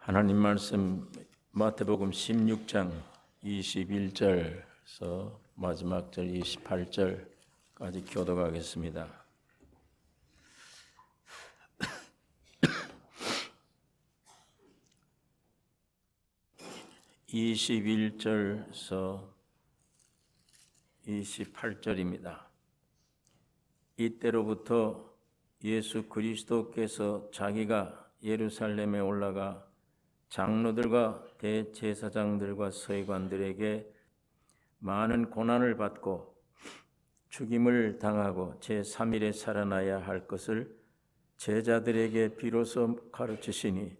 하나님 말씀 마태복음 16장 21절에서 마지막 절 28절까지 교독하겠습니다. (21절에서) 28절입니다. 이때로부터 예수 그리스도께서 자기가 예루살렘에 올라가 장로들과 대제사장들과 서기관들에게 많은 고난을 받고 죽임을 당하고 제3일에 살아나야 할 것을 제자들에게 비로소 가르치시니,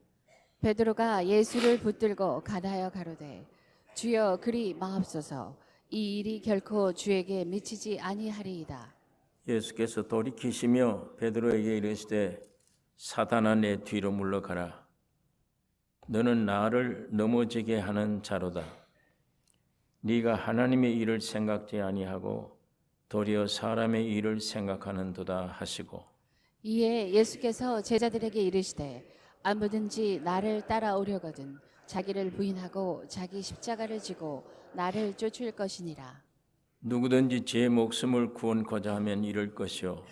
베드로가 예수를 붙들고 가다하여 가로되, 주여 그리 마옵소서. 이 일이 결코 주에게 미치지 아니하리이다. 예수께서 돌이키시며 베드로에게 이르시되, 사단아, 내 뒤로 물러가라. 너는 나를 넘어지게 하는 자로다. 네가 하나님의 일을 생각지 아니하고 도리어 사람의 일을 생각하는도다 하시고, 이에 예수께서 제자들에게 이르시되, 아무든지 나를 따라오려거든 자기를 부인하고 자기 십자가를 지고 나를 쫓을 것이니라. 누구든지 제 목숨을 구원코자 하면 잃을 것이요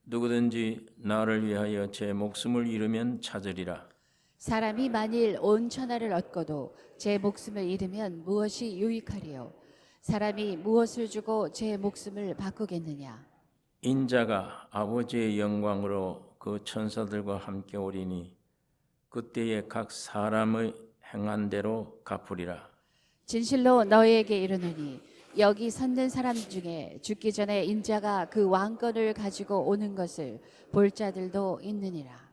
누구든지 나를 위하여 제 목숨을 잃으면 찾으리라. 사람이 만일 온 천하를 얻고도 제 목숨을 잃으면 무엇이 유익하리요? 사람이 무엇을 주고 제 목숨을 바꾸겠느냐? 인자가 아버지의 영광으로 그 천사들과 함께 오리니 그때에 각 사람의 행한 대로 갚으리라. 진실로 너희에게 이르노니 여기 섰는 사람 중에 죽기 전에 인자가 그 왕권을 가지고 오는 것을 볼 자들도 있느니라.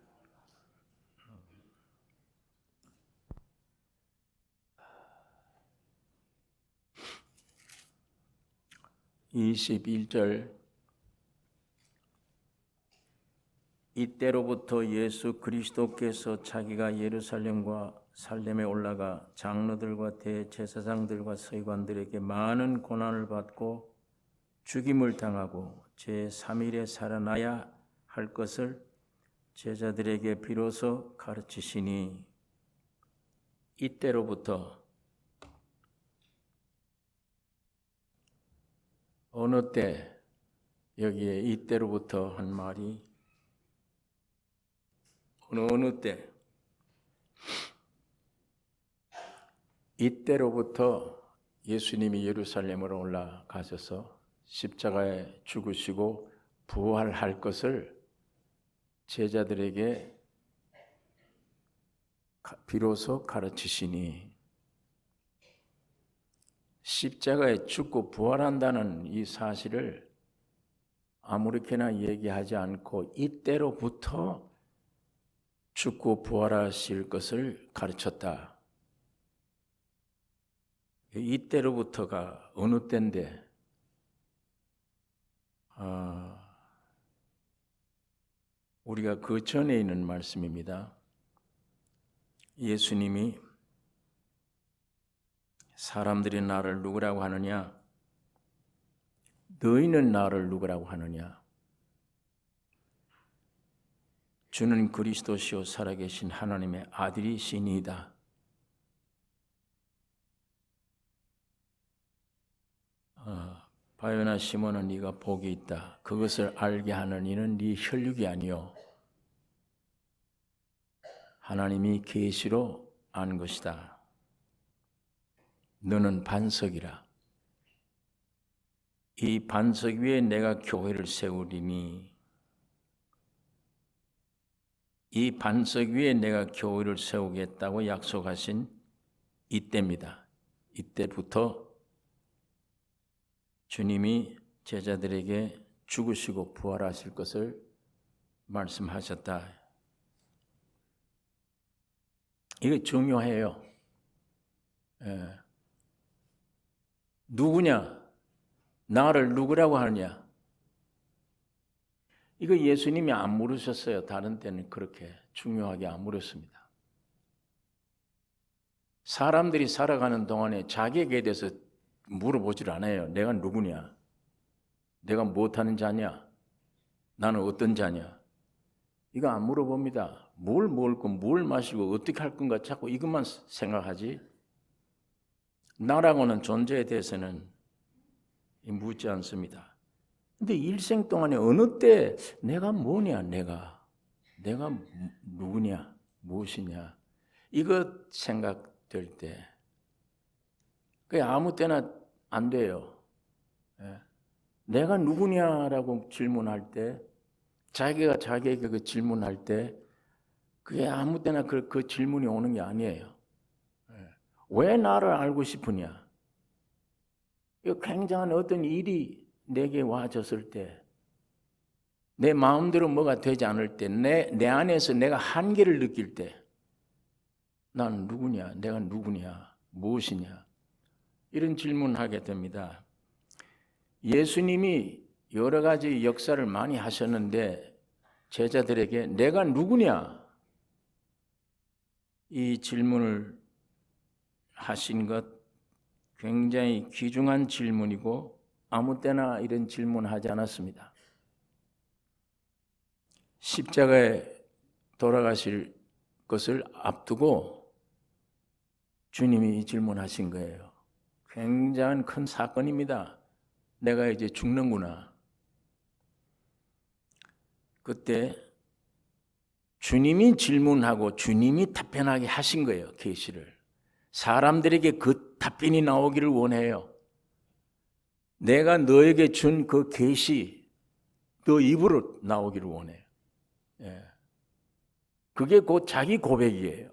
21절. 이때로부터 예수 그리스도께서 자기가 예루살렘과 살렘에 올라가 장로들과 대제사장들과 서기관들에게 많은 고난을 받고 죽임을 당하고 제3일에 살아나야 할 것을 제자들에게 비로소 가르치시니, 이때로부터 어느 때, 여기에 이때로부터 한 말이 어느 때, 이때로부터 예수님이 예루살렘으로 올라가셔서 십자가에 죽으시고 부활할 것을 제자들에게 비로소 가르치시니, 십자가에 죽고 부활한다는 이 사실을 아무렇게나 얘기하지 않고 이때로부터 죽고 부활하실 것을 가르쳤다. 이때로부터가 어느 때인데, 우리가 그 전에 있는 말씀입니다. 예수님이 사람들이 나를 누구라고 하느냐? 너희는 나를 누구라고 하느냐? 주는 그리스도시요 살아계신 하나님의 아들이시니이다. 바요나 시몬은 네가 복이 있다. 그것을 알게 하는 이는 네 혈육이 아니요 하나님이 계시로 안 것이다. 너는 반석이라. 이 반석 위에 내가 교회를 세우리니, 이 반석 위에 내가 교회를 세우겠다고 약속하신 이때입니다. 이때부터 주님이 제자들에게 죽으시고 부활하실 것을 말씀하셨다. 이게 중요해요. 누구냐? 나를 누구라고 하느냐? 이거 예수님이 안 물으셨어요. 다른 때는 그렇게 중요하게 안 물었습니다. 사람들이 살아가는 동안에 자기에게 대해서 물어보질 않아요. 내가 누구냐? 내가 못하는 자냐? 나는 어떤 자냐? 이거 안 물어봅니다. 뭘 먹을 거, 뭘 마시고 어떻게 할 건가 자꾸 이것만 생각하지. 나라고는 존재에 대해서는 묻지 않습니다. 근데 일생 동안에 어느 때 내가 뭐냐, 내가 누구냐, 무엇이냐 이거 생각될 때 그게 아무 때나 안 돼요. 내가 누구냐라고 질문할 때, 자기가 자기에게 그 질문할 때 그게 아무 때나 그 질문이 오는 게 아니에요. 왜 나를 알고 싶으냐? 이 굉장한 어떤 일이 내게 와졌을 때, 내 마음대로 뭐가 되지 않을 때, 내 안에서 내가 한계를 느낄 때, 난 누구냐? 내가 누구냐? 무엇이냐? 이런 질문하게 됩니다. 예수님이 여러 가지 역사를 많이 하셨는데 제자들에게 내가 누구냐? 이 질문을 하신 것 굉장히 귀중한 질문이고 아무 때나 이런 질문하지 않았습니다. 십자가에 돌아가실 것을 앞두고 주님이 질문하신 거예요. 굉장한 큰 사건입니다. 내가 이제 죽는구나. 그때 주님이 질문하고 주님이 답변하게 하신 거예요. 계시를. 사람들에게 그 답변이 나오기를 원해요. 내가 너에게 준 그 계시 너 입으로 나오기를 원해요. 그게 곧 자기 고백이에요.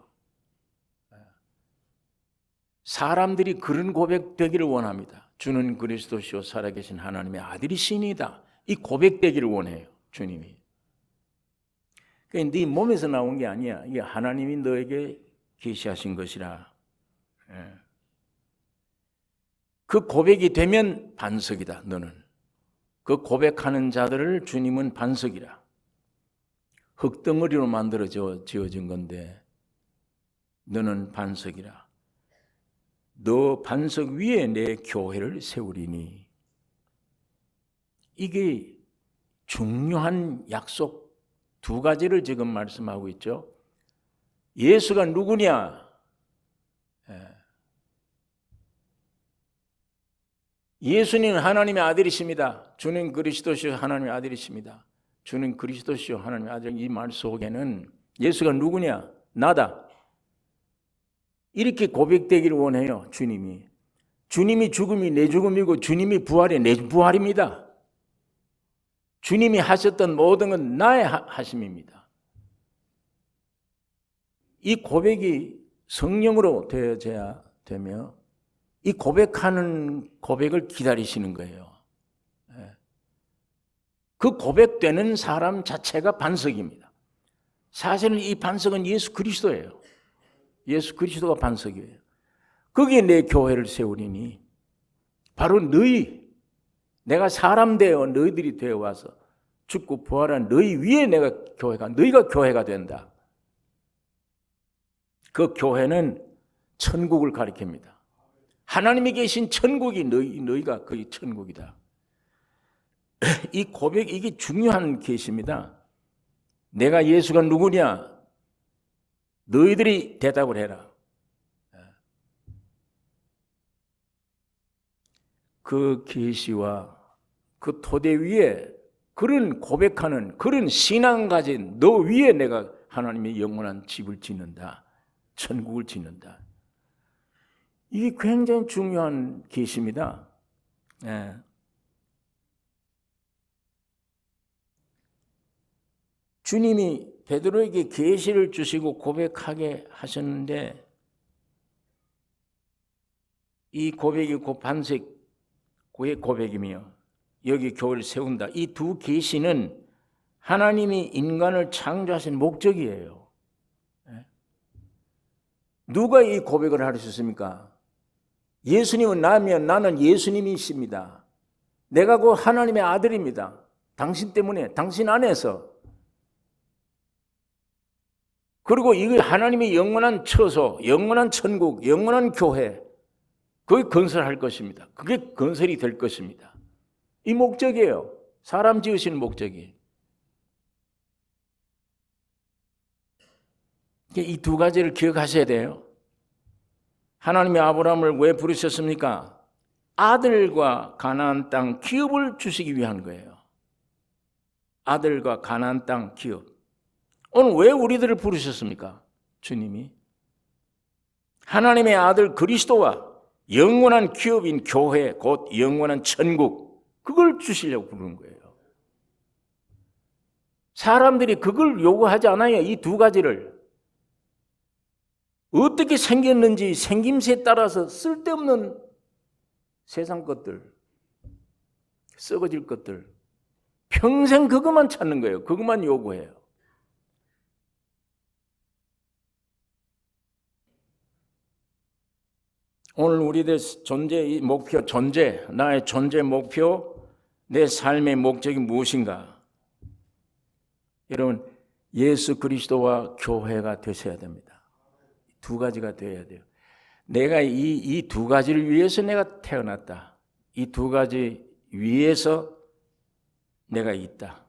사람들이 그런 고백되기를 원합니다. 주는 그리스도시요 살아계신 하나님의 아들이시니이다. 이 고백되기를 원해요. 주님이. 그게 네 몸에서 나온 게 아니야. 이게 하나님이 너에게 계시하신 것이라. 그 고백이 되면 반석이다. 너는. 그 고백하는 자들을 주님은 반석이라. 흙덩어리로 만들어 지어진 건데 너는 반석이라. 너 반석 위에 내 교회를 세우리니. 이게 중요한 약속 두 가지를 지금 말씀하고 있죠. 예수가 누구냐? 예수님은 하나님의 아들이십니다. 주는 그리스도시요 하나님의 아들이십니다. 주는 그리스도시요 하나님의 아들. 이 말 속에는 예수가 누구냐? 나다. 이렇게 고백되기를 원해요. 주님이. 주님이 죽음이 내 죽음이고 주님이 부활이 내 부활입니다. 주님이 하셨던 모든 건 나의 하심입니다. 이 고백이 성령으로 되어져야 되며 이 고백하는 고백을 기다리시는 거예요. 그 고백되는 사람 자체가 반석입니다. 사실은 이 반석은 예수 그리스도예요. 예수 그리스도가 반석이에요. 거기에 내 교회를 세우리니 바로 너희, 내가 사람 되어 너희들이 되어 와서 죽고 부활한 너희 위에 너희가 교회가 된다. 그 교회는 천국을 가리킵니다. 하나님이 계신 천국이 너희가 그 천국이다. 이 고백, 이게 중요한 계시입니다. 내가 예수가 누구냐? 너희들이 대답을 해라. 그 계시와 그 토대 위에 그런 고백하는 그런 신앙 가진 너 위에 내가 하나님의 영원한 집을 짓는다. 천국을 짓는다. 이게 굉장히 중요한 계시입니다. 주님이 베드로에게 계시를 주시고 고백하게 하셨는데 이 고백이 곧 반석의 고백이며 여기 교회를 세운다. 이 두 계시는 하나님이 인간을 창조하신 목적이에요. 누가 이 고백을 할 수 있습니까? 예수님은 나면 나는 예수님이십니다. 내가 곧 하나님의 아들입니다. 당신 때문에, 당신 안에서. 그리고 이거 하나님의 영원한 처소, 영원한 천국, 영원한 교회, 그게 건설할 것입니다. 그게 건설이 될 것입니다. 이 목적이에요. 사람 지으시는 목적이. 이 두 가지를 기억하셔야 돼요. 하나님이 아브라함을 왜 부르셨습니까? 아들과 가나안 땅 기업을 주시기 위한 거예요. 아들과 가나안 땅 기업. 오늘 왜 우리들을 부르셨습니까? 주님이 하나님의 아들 그리스도와 영원한 기업인 교회, 곧 영원한 천국, 그걸 주시려고 부르는 거예요. 사람들이 그걸 요구하지 않아요. 이 두 가지를. 어떻게 생겼는지 생김새에 따라서 쓸데없는 세상 것들, 썩어질 것들, 평생 그것만 찾는 거예요. 그것만 요구해요. 오늘 우리들 존재의 목표, 나의 존재 목표, 내 삶의 목적이 무엇인가? 여러분, 예수 그리스도와 교회가 되셔야 됩니다. 두 가지가 되어야 돼요. 내가 이 두 가지를 위해서 내가 태어났다. 이 두 가지 위해서 내가 있다.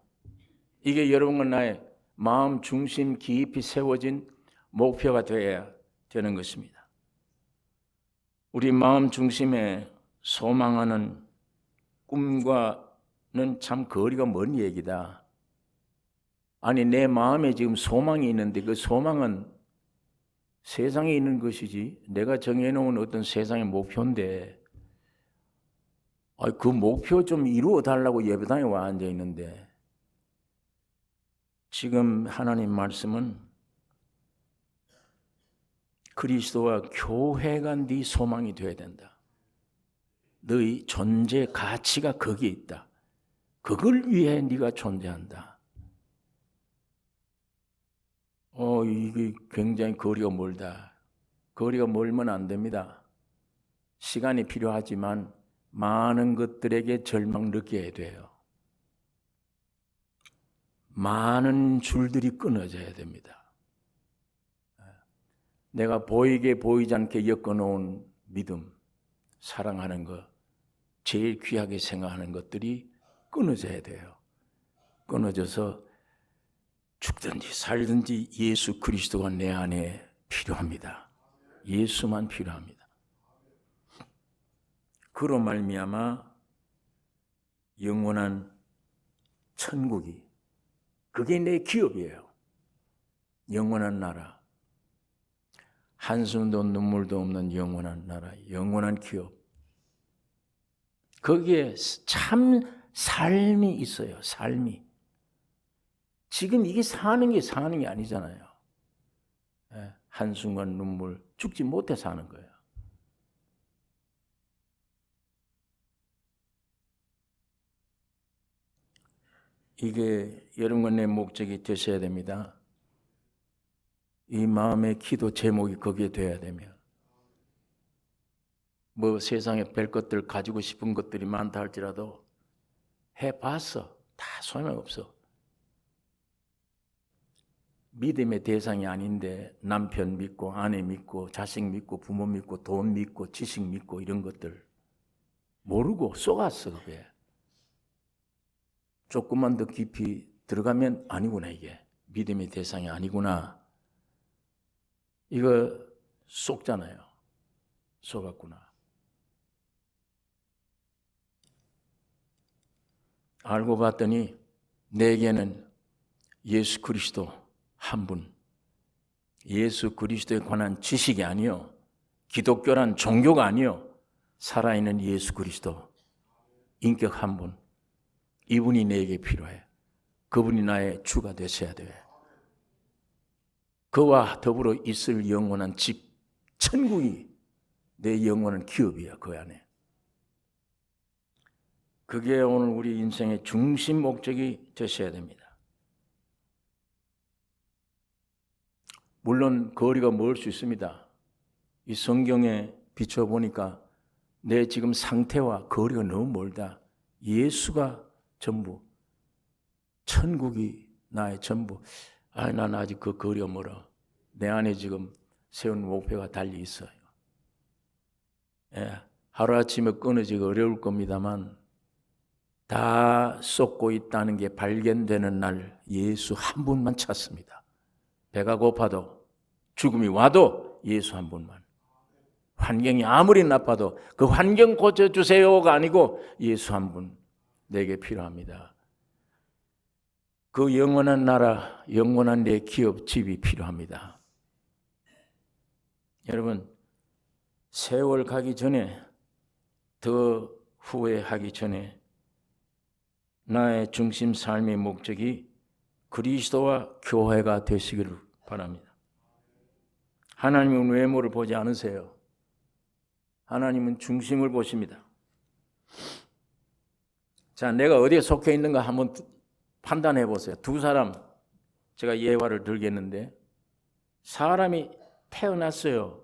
이게 여러분과 나의 마음 중심 깊이 세워진 목표가 되어야 되는 것입니다. 우리 마음 중심에 소망하는 꿈과는 참 거리가 먼 얘기다. 아니, 내 마음에 지금 소망이 있는데 그 소망은 세상에 있는 것이지 내가 정해놓은 어떤 세상의 목표인데 그 목표 좀 이루어 달라고 예배당에 와 앉아 있는데 지금 하나님 말씀은 그리스도와 교회가 네 소망이 되어야 된다. 너의 존재 가치가 거기에 있다. 그걸 위해 네가 존재한다. 이게 굉장히 거리가 멀다. 거리가 멀면 안 됩니다. 시간이 필요하지만 많은 것들에게 절망 느껴야 돼요. 많은 줄들이 끊어져야 됩니다. 내가 보이게 보이지 않게 엮어놓은 믿음, 사랑하는 것, 제일 귀하게 생각하는 것들이 끊어져야 돼요. 끊어져서 죽든지 살든지 예수 그리스도가 내 안에 필요합니다. 예수만 필요합니다. 그로 말미암아 영원한 천국이 그게 내 기업이에요. 영원한 나라. 한숨도 눈물도 없는 영원한 나라, 영원한 기업. 거기에 참 삶이 있어요. 삶이. 지금 이게 사는 게 아니잖아요. 한순간 눈물 죽지 못해 사는 거예요. 이게 여러분과 내 목적이 되셔야 됩니다. 이 마음의 기도 제목이 거기에 돼야 되면 뭐 세상에 별 것들 가지고 싶은 것들이 많다 할지라도 해봤어. 다 소용없어. 믿음의 대상이 아닌데 남편 믿고 아내 믿고 자식 믿고 부모 믿고 돈 믿고 지식 믿고 이런 것들 모르고 속았어. 그게 조금만 더 깊이 들어가면 아니구나. 이게 믿음의 대상이 아니구나. 이거 속잖아요. 속았구나. 알고 봤더니 내게는 예수 그리스도 한 분, 예수 그리스도에 관한 지식이 아니요, 기독교란 종교가 아니요, 살아있는 예수 그리스도 인격 한 분, 이분이 내게 필요해. 그분이 나의 주가 되셔야 돼. 그와 더불어 있을 영원한 집, 천국이 내 영원한 기업이야. 그 안에. 그게 오늘 우리 인생의 중심 목적이 되셔야 됩니다. 물론 거리가 멀 수 있습니다. 이 성경에 비춰보니까 내 지금 상태와 거리가 너무 멀다. 예수가 전부, 천국이 나의 전부. 난 아직 그 거리가 멀어. 내 안에 지금 세운 목표가 달리 있어요. 하루아침에 끊어지기 어려울 겁니다만 다 쏟고 있다는 게 발견되는 날 예수 한 분만 찾습니다. 배가 고파도 죽음이 와도 예수 한 분만. 환경이 아무리 나빠도 그 환경 고쳐주세요가 아니고 예수 한 분 내게 필요합니다. 그 영원한 나라, 영원한 내 기업, 집이 필요합니다. 여러분, 세월 가기 전에, 더 후회하기 전에 나의 중심 삶의 목적이 그리스도와 교회가 되시기를 바랍니다. 하나님은 외모를 보지 않으세요. 하나님은 중심을 보십니다. 자, 내가 어디에 속해 있는가 한번 판단해 보세요. 두 사람 제가 예화를 들겠는데, 사람이 태어났어요.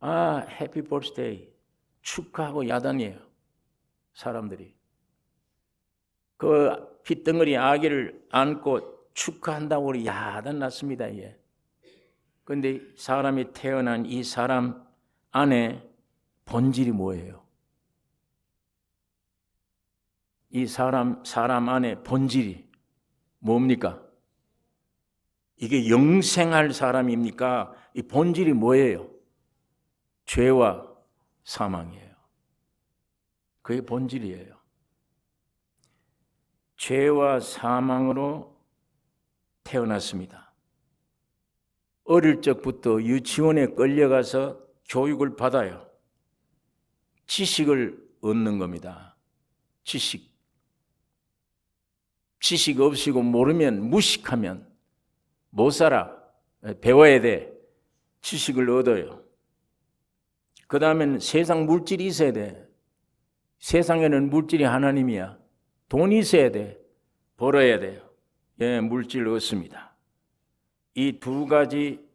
아, 해피 버스데이 축하하고 야단이에요. 사람들이 그 핏덩어리 아기를 안고 축하한다고 우리 야단 났습니다. 예. 그런데 사람이 태어난 이 사람 안에 본질이 뭐예요? 이 사람 안에 본질이 뭡니까? 이게 영생할 사람입니까? 이 본질이 뭐예요? 죄와 사망이에요. 그게 본질이에요. 죄와 사망으로 태어났습니다. 어릴 적부터 유치원에 끌려가서 교육을 받아요. 지식을 얻는 겁니다. 지식 없이고 모르면, 무식하면 못 살아. 배워야 돼. 지식을 얻어요. 그 다음엔 세상 물질이 있어야 돼. 세상에는 물질이 하나님이야. 돈이 있어야 돼. 벌어야 돼요. 예, 물질 얻습니다. 이 두 가지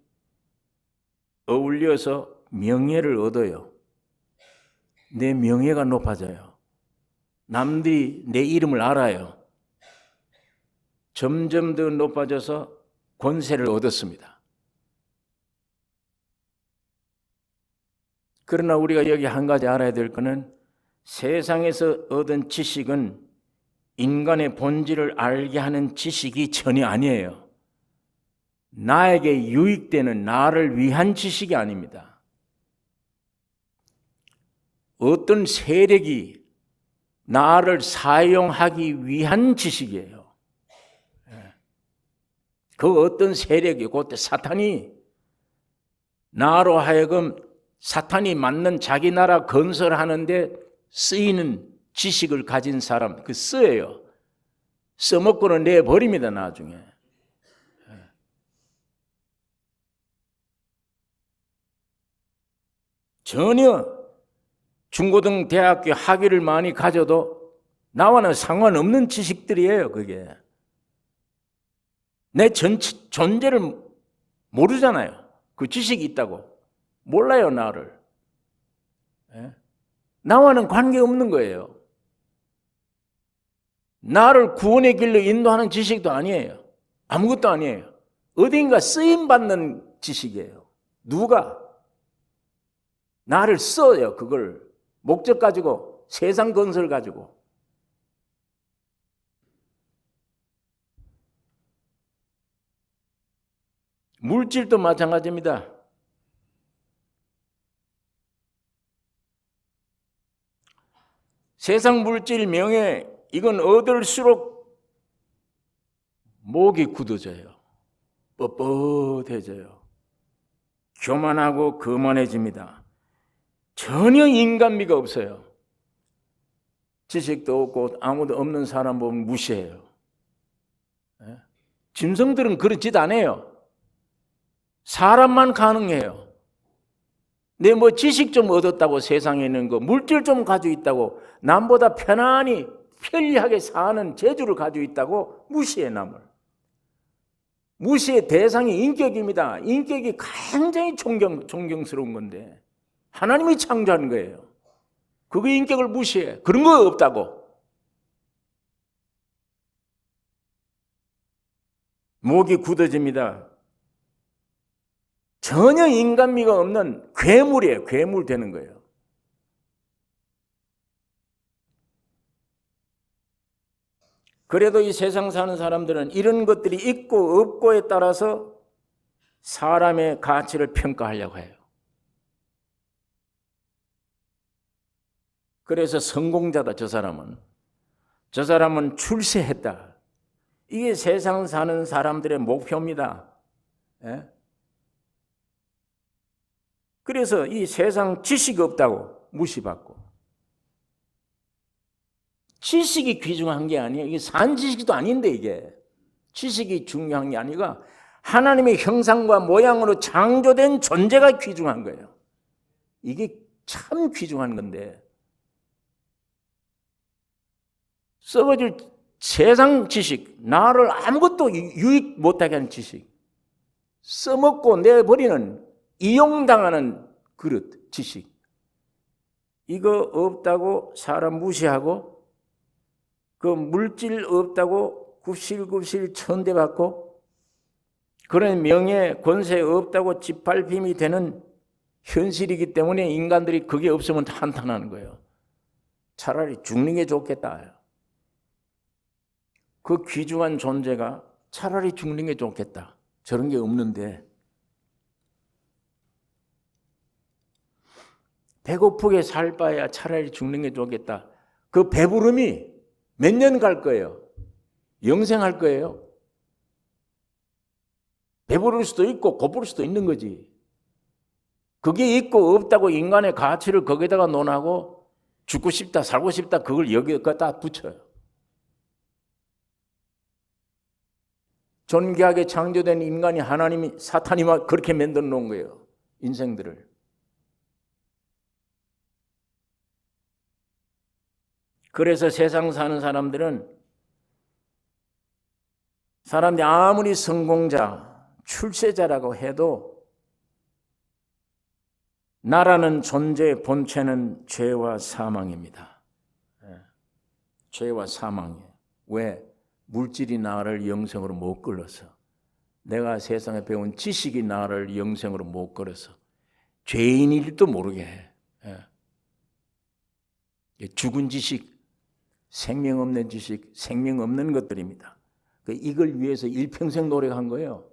어울려서 명예를 얻어요. 내 명예가 높아져요. 남들이 내 이름을 알아요. 점점 더 높아져서 권세를 얻었습니다. 그러나 우리가 여기 한 가지 알아야 될 것은, 세상에서 얻은 지식은 인간의 본질을 알게 하는 지식이 전혀 아니에요. 나에게 유익되는, 나를 위한 지식이 아닙니다. 어떤 세력이 나를 사용하기 위한 지식이에요. 그 어떤 세력이, 그때 사탄이 나로 하여금 사탄이 맞는 자기 나라 건설하는데 쓰이는 지식을 가진 사람, 그 써요. 써먹고는 내버립니다, 나중에. 전혀 중고등 대학교 학위를 많이 가져도 나와는 상관없는 지식들이에요, 그게. 내 존재를 모르잖아요. 그 지식이 있다고. 몰라요, 나를. 나와는 관계없는 거예요. 나를 구원의 길로 인도하는 지식도 아니에요. 아무것도 아니에요. 어딘가 쓰임받는 지식이에요. 누가? 나를 써요, 그걸. 목적 가지고, 세상 건설 가지고. 물질도 마찬가지입니다. 세상 물질, 명예, 이건 얻을수록 목이 굳어져요. 뻣뻣해져요. 교만하고 거만해집니다. 전혀 인간미가 없어요. 지식도 없고 아무도 없는 사람 보면 무시해요. 짐승들은 그런 짓 안 해요. 사람만 가능해요. 내 뭐 지식 좀 얻었다고, 세상에 있는 거 물질 좀 가지고 있다고, 남보다 편안히 편리하게 사는 재주를 가지고 있다고 무시해, 남을. 무시의 대상이 인격입니다. 인격이 굉장히 존경스러운 건데 하나님이 창조한 거예요. 그거 인격을 무시해. 그런 거 없다고. 목이 굳어집니다. 전혀 인간미가 없는 괴물이에요. 괴물 되는 거예요. 그래도 이 세상 사는 사람들은 이런 것들이 있고 없고에 따라서 사람의 가치를 평가하려고 해요. 그래서 성공자다, 저 사람은 출세했다. 이게 세상 사는 사람들의 목표입니다. 예? 그래서 이 세상 지식이 없다고 무시받고, 지식이 귀중한 게 아니에요. 이게 산지식도 아닌데, 이게 지식이 중요한 게 아니라 하나님의 형상과 모양으로 창조된 존재가 귀중한 거예요. 이게 참 귀중한 건데, 썩어질 세상 지식, 나를 아무것도 유익 못하게 하는 지식, 써먹고 내버리는 이용당하는 그릇, 지식, 이거 없다고 사람 무시하고, 그 물질 없다고 굽실굽실 천대받고, 그런 명예, 권세 없다고 짓밟힘이 되는 현실이기 때문에 인간들이 그게 없으면 한탄하는 거예요. 차라리 죽는 게 좋겠다. 그 귀중한 존재가 차라리 죽는 게 좋겠다. 저런 게 없는데, 배고프게 살 바야 차라리 죽는 게 좋겠다. 그 배부름이 몇 년 갈 거예요? 영생할 거예요? 배부를 수도 있고 고플 수도 있는 거지. 그게 있고 없다고 인간의 가치를 거기다가 논하고 죽고 싶다, 살고 싶다, 그걸 여기다 붙여요. 존귀하게 창조된 인간이 하나님이, 사탄이 막 그렇게 만들어 놓은 거예요. 인생들을. 그래서 세상 사는 사람들이 아무리 성공자, 출세자라고 해도 나라는 존재의 본체는 죄와 사망입니다. 죄와 사망이에요. 왜? 물질이 나를 영생으로 못 끌어서, 내가 세상에 배운 지식이 나를 영생으로 못 끌어서 죄인일지도 모르게 해. 죽은 지식, 생명 없는 지식, 생명 없는 것들입니다. 이걸 위해서 일평생 노력한 거예요.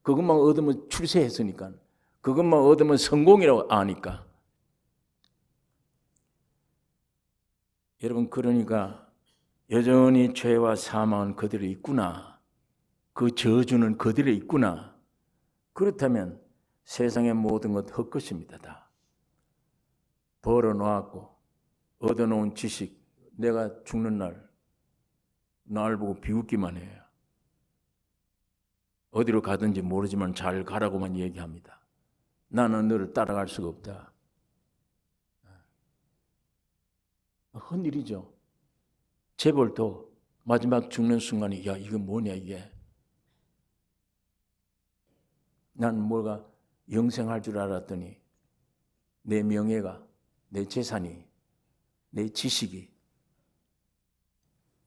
그것만 얻으면 출세했으니까, 그것만 얻으면 성공이라고 아니까. 여러분, 그러니까 여전히 죄와 사망은 그들에 있구나. 그 저주는 그들에 있구나. 그렇다면 세상의 모든 것 헛것입니다. 다 벌어놓았고 얻어놓은 지식, 내가 죽는 날 보고 비웃기만 해요. 어디로 가든지 모르지만 잘 가라고만 얘기합니다. 나는 너를 따라갈 수가 없다. 헛일이죠. 재벌도 마지막 죽는 순간에, 야, 이거 뭐냐 이게. 난 뭐가 영생할 줄 알았더니 내 명예가, 내 재산이, 내 지식이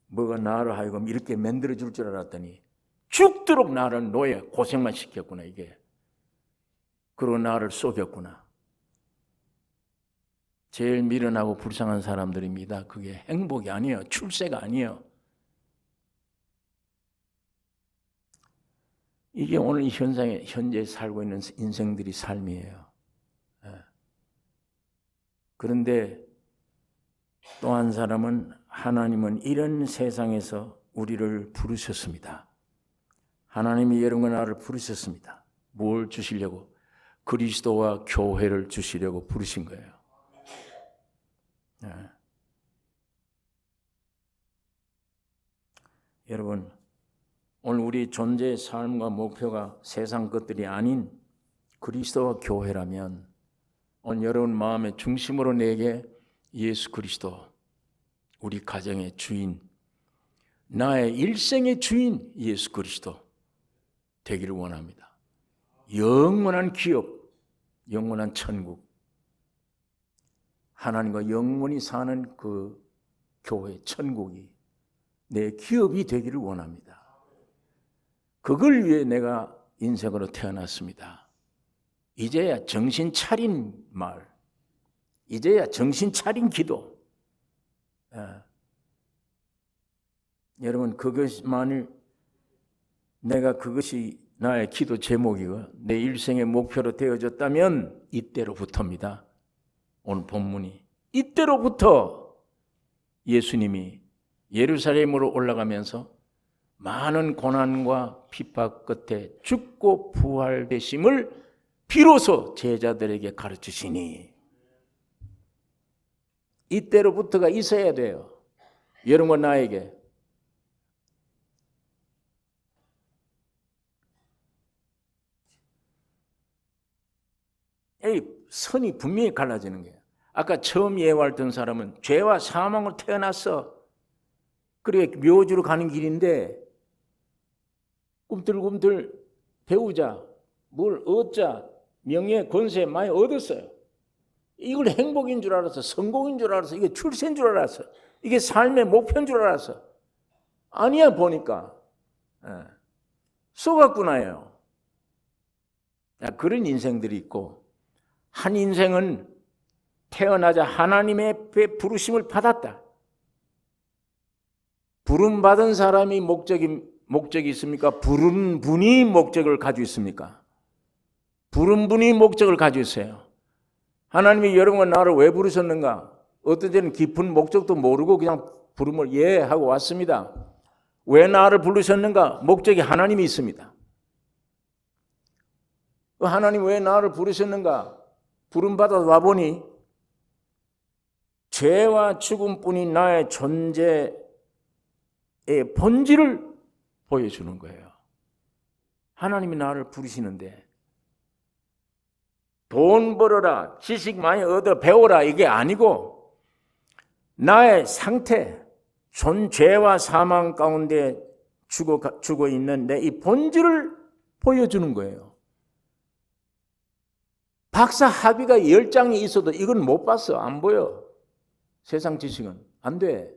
뭐가 나를 하여금 이렇게 만들어줄 줄 알았더니 죽도록 나를 노예, 고생만 시켰구나 이게. 그리고 나를 속였구나. 제일 미련하고 불쌍한 사람들입니다. 그게 행복이 아니에요. 출세가 아니에요. 이게 오늘 이 현재 살고 있는 인생들이 삶이에요. 그런데 또 한 사람은, 하나님은 이런 세상에서 우리를 부르셨습니다. 하나님이 이런 거 나를 부르셨습니다. 뭘 주시려고? 그리스도와 교회를 주시려고 부르신 거예요. 여러분, 오늘 우리 존재의 삶과 목표가 세상 것들이 아닌 그리스도와 교회라면, 오늘 여러분 마음의 중심으로 내게 예수 그리스도, 우리 가정의 주인, 나의 일생의 주인 예수 그리스도 되기를 원합니다. 영원한 기업, 영원한 천국, 하나님과 영원히 사는 그 교회, 천국이 내 기업이 되기를 원합니다. 그걸 위해 내가 인생으로 태어났습니다. 이제야 정신 차린 말, 이제야 정신 차린 기도. 여러분, 그것만을 내가 그것이 나의 기도 제목이고 내 일생의 목표로 되어졌다면 이때로부터입니다. 오늘 본문이 이때로부터 예수님이 예루살렘으로 올라가면서 많은 고난과 핍박 끝에 죽고 부활되심을 비로소 제자들에게 가르치시니 이때로부터가 있어야 돼요. 여러분과 나에게. 이 선이 분명히 갈라지는 거예요. 아까 처음 예화했던 사람은 죄와 사망으로 태어났어. 그래 묘지로 가는 길인데 꿈틀꿈틀 배우자, 뭘 얻자, 명예, 권세 많이 얻었어요. 이걸 행복인 줄 알았어. 성공인 줄 알았어. 이게 출세인 줄 알았어. 이게 삶의 목표인 줄 알았어. 아니야 보니까 속았구나요. 그런 인생들이 있고 한 인생은 태어나자 하나님의 부르심을 받았다. 부름받은 사람이 목적이 있습니까? 부른 분이 목적을 가지고 있습니까? 부른 분이 목적을 가지고 있어요. 하나님이 여러분과 나를 왜 부르셨는가? 어떤 때는 깊은 목적도 모르고 그냥 부름을 예 하고 왔습니다. 왜 나를 부르셨는가? 목적이 하나님이 있습니다. 하나님 왜 나를 부르셨는가? 부름받아 와보니 죄와 죽음뿐이 나의 존재의 본질을 보여주는 거예요. 하나님이 나를 부르시는데 돈 벌어라, 지식 많이 얻어 배워라 이게 아니고 나의 상태, 죄와 사망 가운데 죽어 있는 내 이 본질을 보여주는 거예요. 박사 학위가 10장이 있어도 이건 못 봤어. 안 보여. 세상 지식은 안 돼.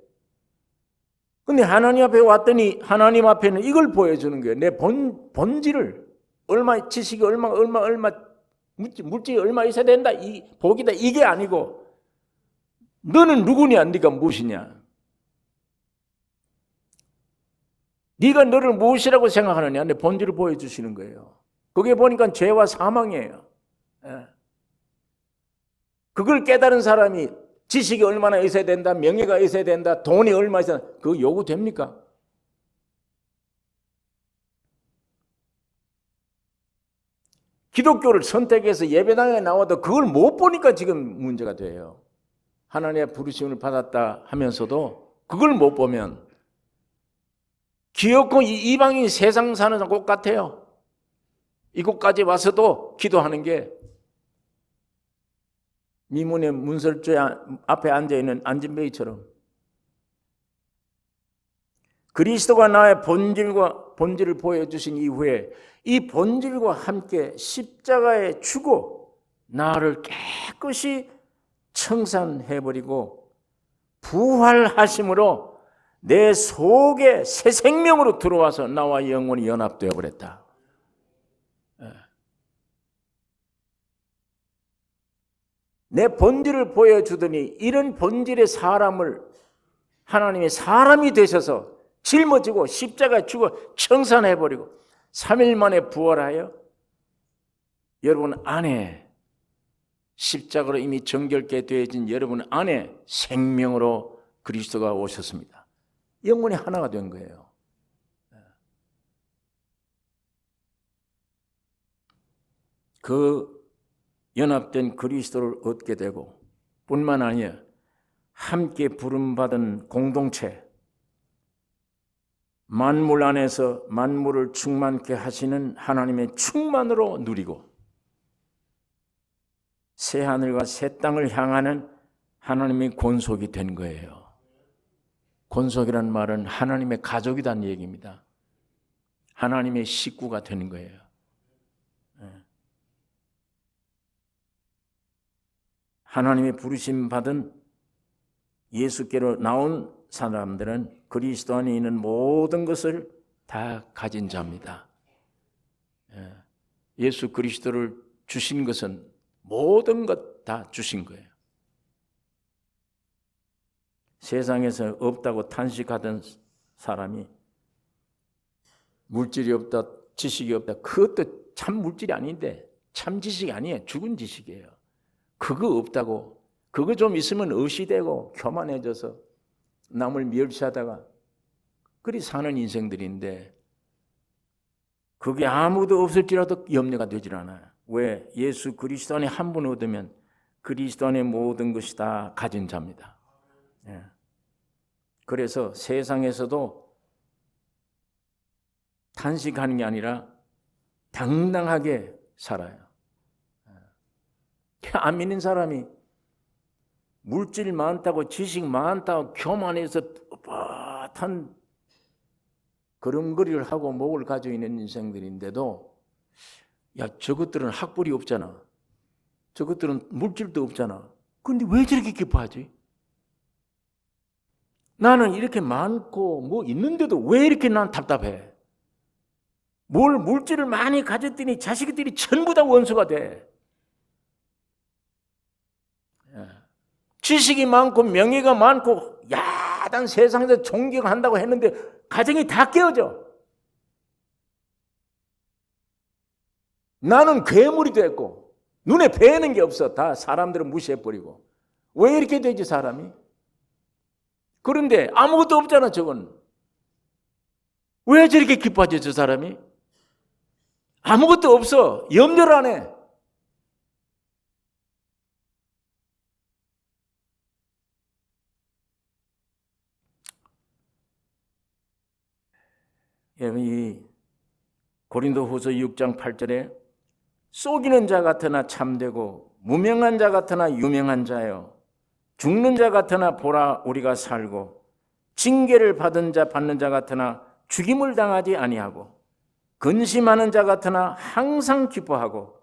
근데 하나님 앞에 왔더니 하나님 앞에는 이걸 보여주는 거예요. 내 본질을. 얼마 지식이 얼마 물질이 얼마 있어야 된다. 이 복이다. 이게 아니고 너는 누구냐? 네가 무엇이냐? 네가 너를 무엇이라고 생각하느냐? 내 본질을 보여주시는 거예요. 그게 보니까 죄와 사망이에요. 그걸 깨달은 사람이 지식이 얼마나 있어야 된다, 명예가 있어야 된다, 돈이 얼마 있어야 된다, 그거 요구됩니까? 기독교를 선택해서 예배당에 나와도 그걸 못 보니까 지금 문제가 돼요. 하나님의 부르심을 받았다 하면서도 그걸 못 보면 기어코 이방인 세상 사는 곳 같아요. 이곳까지 와서도 기도하는 게 미문의 문설주에 앞에 앉아있는 안진뱅이처럼 그리스도가 나의 본질을 보여주신 이후에 이 본질과 함께 십자가에 주고 나를 깨끗이 청산해버리고 부활하심으로 내 속에 새 생명으로 들어와서 나와 영원히 연합되어 버렸다. 내 본질을 보여주더니 이런 본질의 사람을 하나님의 사람이 되셔서 짊어지고 십자가에 죽어 청산해버리고 3일 만에 부활하여 여러분 안에 십자가로 이미 정결케 되어진 여러분 안에 생명으로 그리스도가 오셨습니다. 영혼이 하나가 된 거예요. 그 연합된 그리스도를 얻게 되고 뿐만 아니라 함께 부름받은 공동체, 만물 안에서 만물을 충만케 하시는 하나님의 충만으로 누리고 새 하늘과 새 땅을 향하는 하나님의 권속이 된 거예요. 권속이란 말은 하나님의 가족이라는 얘기입니다. 하나님의 식구가 되는 거예요. 하나님의 부르심 받은 예수께로 나온 사람들은 그리스도 안에 있는 모든 것을 다 가진 자입니다. 예수 그리스도를 주신 것은 모든 것 다 주신 거예요. 세상에서 없다고 탄식하던 사람이. 물질이 없다, 지식이 없다. 그것도 참 물질이 아닌데 참 지식이 아니에요. 죽은 지식이에요. 그거 없다고. 그거 좀 있으면 의시되고 교만해져서 남을 멸시하다가 그리 사는 인생들인데 그게 아무도 없을지라도 염려가 되질 않아요. 왜? 예수 그리스도 안에 한 분 얻으면 그리스도 안에 모든 것이 다 가진 자입니다. 예. 그래서 세상에서도 탄식하는 게 아니라 당당하게 살아요. 안 믿는 사람이 물질 많다고 지식 많다고 교만해서 뻣뻣한 걸음걸이를 하고 목을 가지고 있는 인생들인데도 야 저것들은 학벌이 없잖아. 저것들은 물질도 없잖아. 그런데 왜 저렇게 기뻐하지? 나는 이렇게 많고 뭐 있는데도 왜 이렇게 난 답답해? 뭘 물질을 많이 가졌더니 자식들이 전부 다 원수가 돼. 지식이 많고 명예가 많고 야단 세상에서 존경한다고 했는데 가정이 다 깨어져. 나는 괴물이 됐고 눈에 뵈는 게 없어. 다 사람들은 무시해버리고. 왜 이렇게 되지 사람이? 그런데 아무것도 없잖아 저건. 왜 저렇게 기뻐하지 저 사람이? 아무것도 없어. 염려를 안 해. 이 고린도후서 6장 8절에 속이는 자 같으나 참되고 무명한 자 같으나 유명한 자요 죽는 자 같으나 보라 우리가 살고 징계를 받은 자 받는 자 같으나 죽임을 당하지 아니하고 근심하는 자 같으나 항상 기뻐하고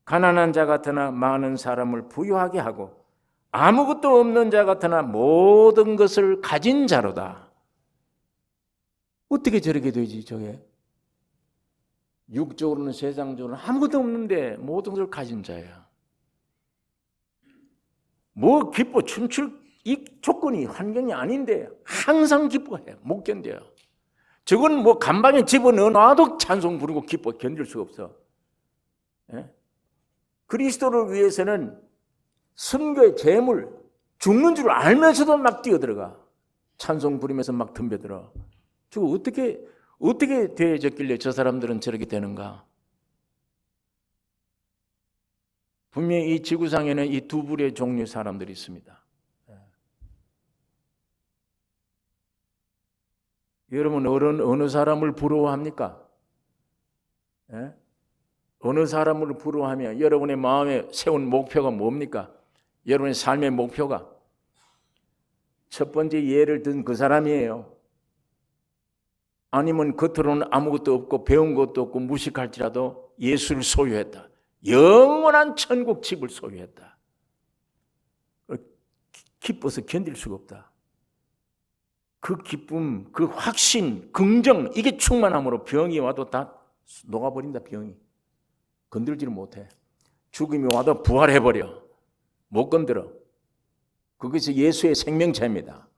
가난한 자 같으나 많은 사람을 부유하게 하고 아무것도 없는 자 같으나 모든 것을 가진 자로다. 어떻게 저렇게 되지 저게? 육적으로는 세상적으로는 아무것도 없는데 모든 것을 가진 자야. 뭐 기뻐 춤출 이 조건이 환경이 아닌데 항상 기뻐해. 못 견뎌요. 저건 뭐 간방에 집어넣어놔도 찬송 부르고 기뻐 견딜 수가 없어. 예? 그리스도를 위해서는 선교의 재물 죽는 줄 알면서도 막 뛰어들어가. 찬송 부르면서 막 덤벼들어. 저거 어떻게 되어졌길래 저 사람들은 저렇게 되는가? 분명히 이 지구상에는 이 두 부류의 종류의 사람들이 있습니다. 여러분 어느 사람을 부러워합니까? 예? 어느 사람을 부러워하며 여러분의 마음에 세운 목표가 뭡니까? 여러분의 삶의 목표가 첫 번째 예를 든 그 사람이에요. 아니면 겉으로는 아무것도 없고 배운 것도 없고 무식할지라도 예수를 소유했다. 영원한 천국 집을 소유했다. 기뻐서 견딜 수가 없다. 그 기쁨, 그 확신, 긍정 이게 충만함으로 병이 와도 다 녹아버린다. 병이 건들지를 못해. 죽음이 와도 부활해버려. 못 건드려. 그것이 예수의 생명체입니다.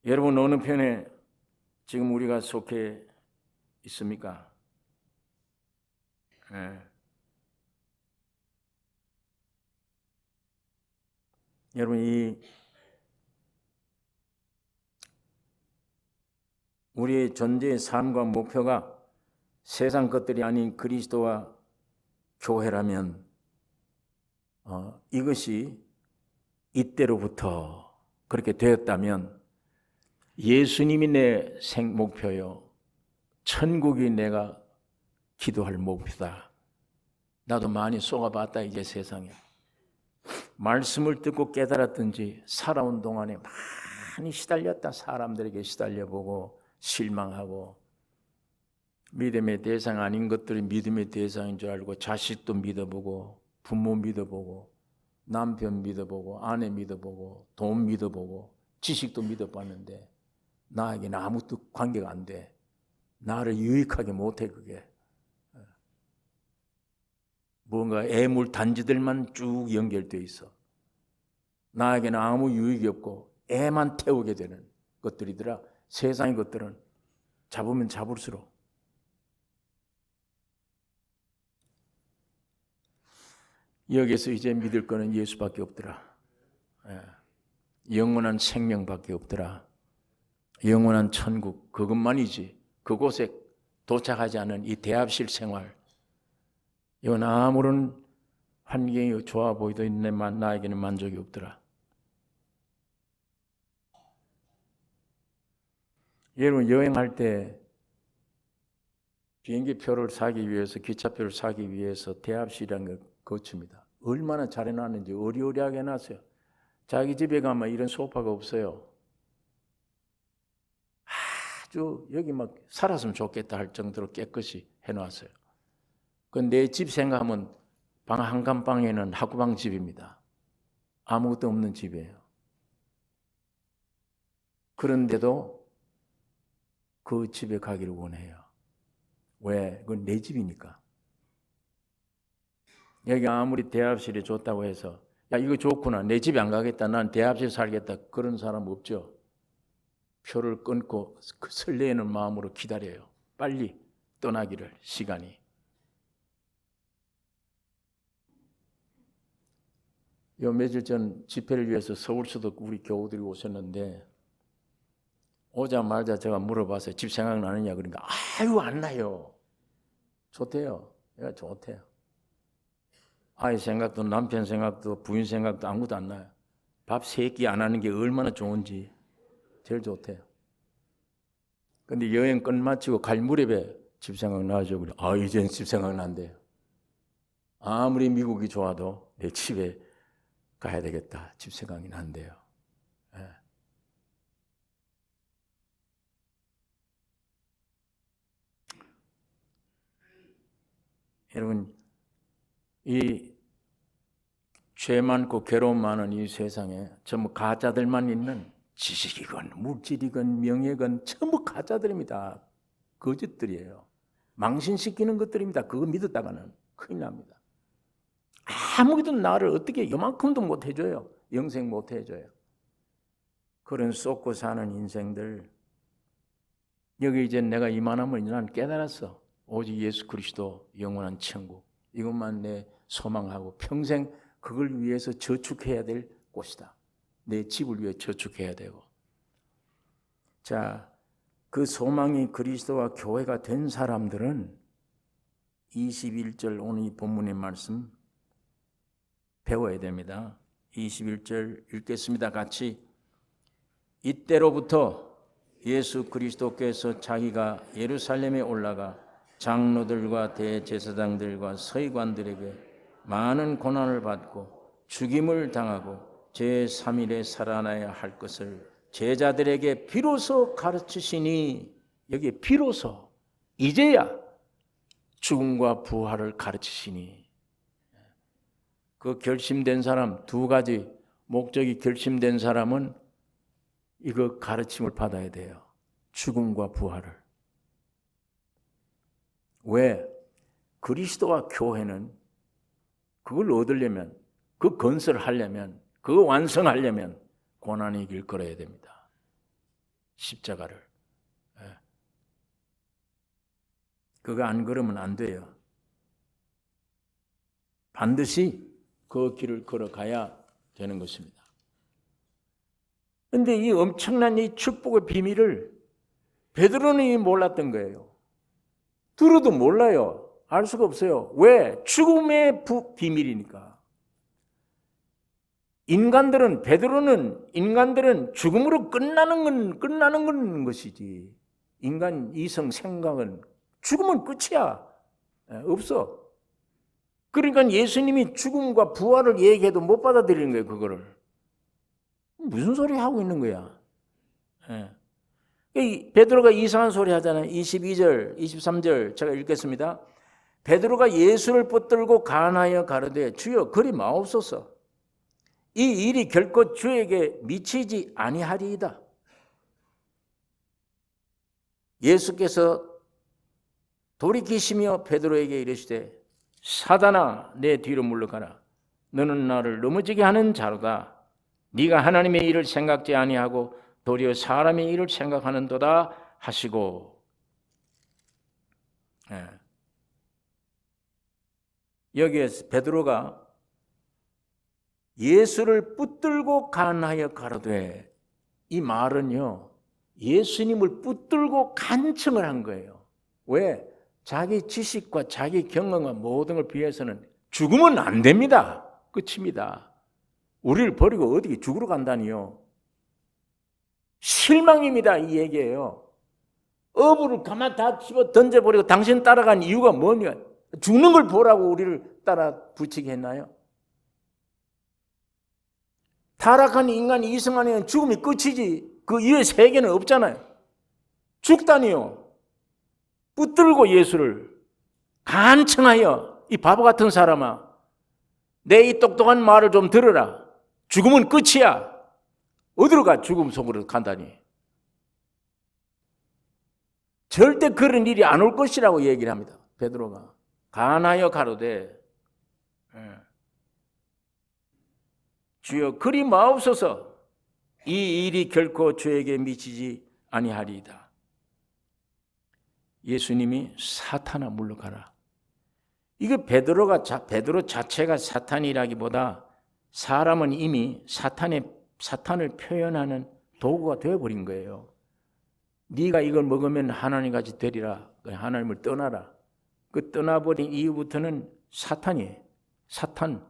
여러분 어느 편에 지금 우리가 속해 있습니까? 네. 여러분 이 우리의 존재의 삶과 목표가 세상 것들이 아닌 그리스도와 교회라면 이것이 이때로부터 그렇게 되었다면 예수님이 내 목표요. 천국이 내가 기도할 목표다. 나도 많이 쏘아봤다 이제 세상에. 말씀을 듣고 깨달았든지 살아온 동안에 많이 시달렸다. 사람들에게 시달려보고 실망하고 믿음의 대상 아닌 것들이 믿음의 대상인 줄 알고 자식도 믿어보고 부모 믿어보고 남편 믿어보고 아내 믿어보고 돈 믿어보고 지식도 믿어봤는데 나에게는 아무것도 관계가 안 돼. 나를 유익하게 못해 그게. 뭔가 애물 단지들만 쭉 연결되어 있어. 나에게는 아무 유익이 없고 애만 태우게 되는 것들이더라. 세상의 것들은 잡으면 잡을수록. 여기서 이제 믿을 거는 예수밖에 없더라. 영원한 생명밖에 없더라. 영원한 천국, 그것만이지. 그곳에 도착하지 않은 이 대합실 생활, 이건 아무런 환경이 좋아 보이도 있는데 나에게는 만족이 없더라. 여러분, 여행할 때 비행기 표를 사기 위해서, 기차표를 사기 위해서 대합실이라는 걸 거칩니다. 얼마나 잘 해놨는지 어리어리하게 해놨어요. 자기 집에 가면 이런 소파가 없어요. 아주 여기 막 살았으면 좋겠다 할 정도로 깨끗이 해놨어요. 그 내 집 생각하면 방 한간방에는 하구방 집입니다. 아무것도 없는 집이에요. 그런데도 그 집에 가기를 원해요. 왜? 그건 내 집이니까. 여기 아무리 대합실이 좋다고 해서 야 이거 좋구나, 내 집에 안 가겠다, 난 대합실 살겠다, 그런 사람 없죠. 표를 끊고 그 설레는 마음으로 기다려요. 빨리 떠나기를, 시간이. 요 며칠 전 집회를 위해서 서울서도 우리 교우들이 오셨는데 오자마자 제가 물어봤어요. 집 생각나느냐? 그러니까 아유 안 나요. 좋대요. 내가 좋대요. 아이 생각도 남편 생각도 부인 생각도 아무것도 안 나요. 밥 3끼 안 하는 게 얼마나 좋은지 제일 좋대요. 근데 여행 끝마치고 갈 무렵에 집 생각나죠. 그래. 아 이젠 집 생각난대요. 아무리 미국이 좋아도 내 집에 가야 되겠다. 집 생각이 난대요. 예. 여러분, 이 죄 많고 괴로움 많은 이 세상에 전부 가짜들만 있는, 지식이건 물질이건 명예건 전부 가짜들입니다. 거짓들이에요. 망신시키는 것들입니다. 그거 믿었다가는 큰일 납니다. 아무것도 나를 어떻게 요만큼도 못 해줘요. 영생 못 해줘요. 그런 쏟고 사는 인생들, 여기 이제 내가 이만하면 난 깨달았어. 오직 예수 그리스도 영원한 천국, 이것만 내 소망하고 평생 그걸 위해서 저축해야 될 곳이다. 내 집을 위해 저축해야 되고. 자, 그 소망이 그리스도와 교회가 된 사람들은 21절 오늘 이 본문의 말씀 배워야 됩니다. 21절 읽겠습니다. 같이. 이때로부터 예수 그리스도께서 자기가 예루살렘에 올라가 장로들과 대제사장들과 서기관들에게 많은 고난을 받고 죽임을 당하고 제3일에 살아나야 할 것을 제자들에게 비로소 가르치시니, 여기에 비로소 이제야 죽음과 부활을 가르치시니, 그 결심된 사람, 두 가지 목적이 결심된 사람은 이거 가르침을 받아야 돼요. 죽음과 부활을. 왜? 그리스도와 교회는 그걸 얻으려면, 그 건설하려면, 그거 완성하려면 고난의 길 걸어야 됩니다. 십자가를. 그거 안 걸으면 안 돼요. 반드시 그 길을 걸어가야 되는 것입니다. 그런데 이 엄청난 이 축복의 비밀을 베드로는 몰랐던 거예요. 들어도 몰라요. 알 수가 없어요. 왜? 죽음의 비밀이니까. 베드로는 인간들은 죽음으로 끝나는 것이지. 인간 이성 생각은 죽으면 끝이야. 없어. 그러니까 예수님이 죽음과 부활을 얘기해도 못 받아들이는 거예요, 그거를. 무슨 소리 하고 있는 거야? 베드로가 이상한 소리 하잖아요. 22절, 23절 제가 읽겠습니다. 베드로가 예수를 붙들고 간하여 가로되 주여 그리 마옵소서. 이 일이 결코 주에게 미치지 아니하리이다. 예수께서 돌이키시며 베드로에게 이르시되 사단아 내 뒤로 물러가라. 너는 나를 넘어지게 하는 자로다. 네가 하나님의 일을 생각지 아니하고 도리어 사람의 일을 생각하는도다 하시고. 여기에 베드로가 예수를 붙들고 간하여 가로되, 이 말은요, 예수님을 붙들고 간청을 한 거예요. 왜? 자기 지식과 자기 경험과 모든 걸 비해서는 죽으면 안 됩니다. 끝입니다. 우리를 버리고 어디에 죽으러 간다니요. 실망입니다. 이 얘기예요. 어부를 가만 다 집어 던져버리고 당신 따라간 이유가 뭐냐? 죽는 걸 보라고 우리를 따라 붙이게 했나요? 타락한 인간 이승만에는 죽음이 끝이지 그 이외 세계는 없잖아요. 죽다니요. 붙들고 예수를 간청하여, 이 바보 같은 사람아, 내 이 똑똑한 말을 좀 들어라. 죽음은 끝이야. 어디로 가? 죽음 속으로 간다니. 절대 그런 일이 안 올 것이라고 얘기를 합니다. 베드로가 간하여 가로되, 주여 그리 마옵소서. 이 일이 결코 저에게 미치지 아니하리이다. 예수님이 사탄아 물러가라. 이게 베드로 자체가 사탄이라기보다 사람은 이미 사탄을 표현하는 도구가 되어버린 거예요. 네가 이걸 먹으면 하나님같이 되리라. 하나님을 떠나라. 그 떠나버린 이후부터는 사탄이에요. 사탄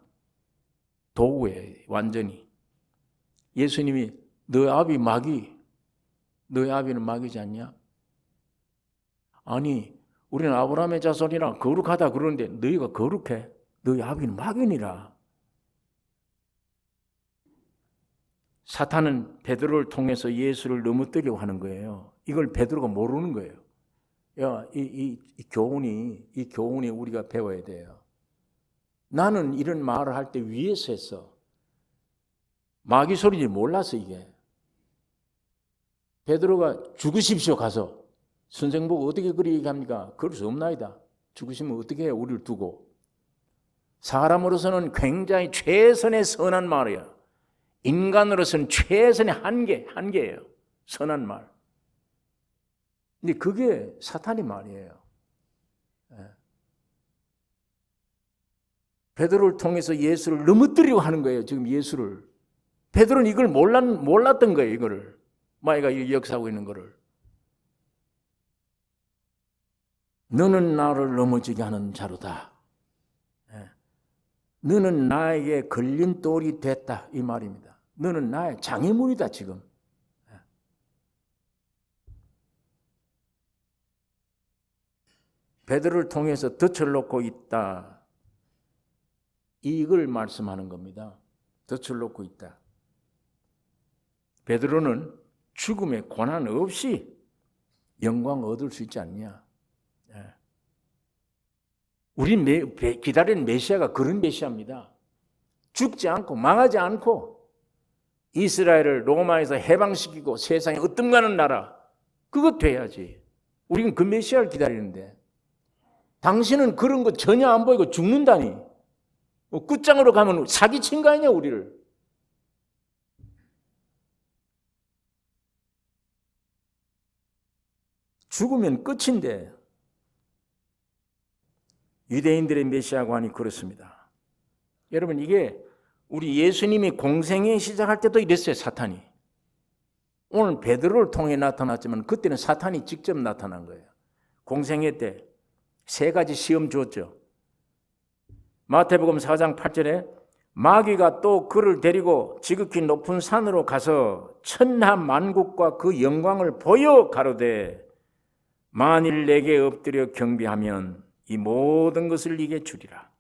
도구예요. 완전히. 예수님이 너희 아비 마귀, 너희 아비는 마귀지 않냐? 아니 우리는 아브라함의 자손이라 거룩하다 그러는데 너희가 거룩해? 너희 아비는 마귀니라. 사탄은 베드로를 통해서 예수를 넘어뜨리려고 하는 거예요. 이걸 베드로가 모르는 거예요. 야, 이 교훈이 우리가 배워야 돼요. 나는 이런 말을 할 때 위에서 했어. 마귀 소리인지 몰랐어 이게. 베드로가 죽으십시오 가서. 선생 보고 어떻게 그리 얘기합니까? 그럴 수 없나이다. 죽으시면 어떻게 해요? 우리를 두고. 사람으로서는 굉장히 최선의 선한 말이야. 인간으로서는 최선의 한계예요. 선한 말. 근데 그게 사탄의 말이에요. 베드로를 통해서 예수를 넘어뜨리려고 하는 거예요. 지금 예수를. 베드로는 이걸 몰랐던 거예요. 이거를. 마귀가 역사하고 있는 거를. 너는 나를 넘어지게 하는 자로다. 너는 나에게 걸린 돌이 됐다. 이 말입니다. 너는 나의 장애물이다 지금. 베드로를 통해서 덫을 놓고 있다. 이걸 말씀하는 겁니다. 덫을 놓고 있다. 베드로는 죽음의 고난 없이 영광 얻을 수 있지 않냐. 우리 기다리는 메시아가 그런 메시아입니다. 죽지 않고 망하지 않고 이스라엘을 로마에서 해방시키고 세상에 으뜸가는 나라, 그것 돼야지. 우리는 그 메시아를 기다리는데 당신은 그런 거 전혀 안 보이고 죽는다니. 끝장으로 가면 사기친 거 아니냐 우리를. 죽으면 끝인데 유대인들의 메시아관이 그렇습니다. 여러분 이게 우리 예수님이 공생애 시작할 때도 이랬어요. 사탄이. 오늘 베드로를 통해 나타났지만 그때는 사탄이 직접 나타난 거예요. 공생애 때 3가지 시험 줬죠. 마태복음 4장 8절에 마귀가 또 그를 데리고 지극히 높은 산으로 가서 천하 만국과 그 영광을 보여 가로되 만일 내게 엎드려 경배하면 이 모든 것을 네게 주리라.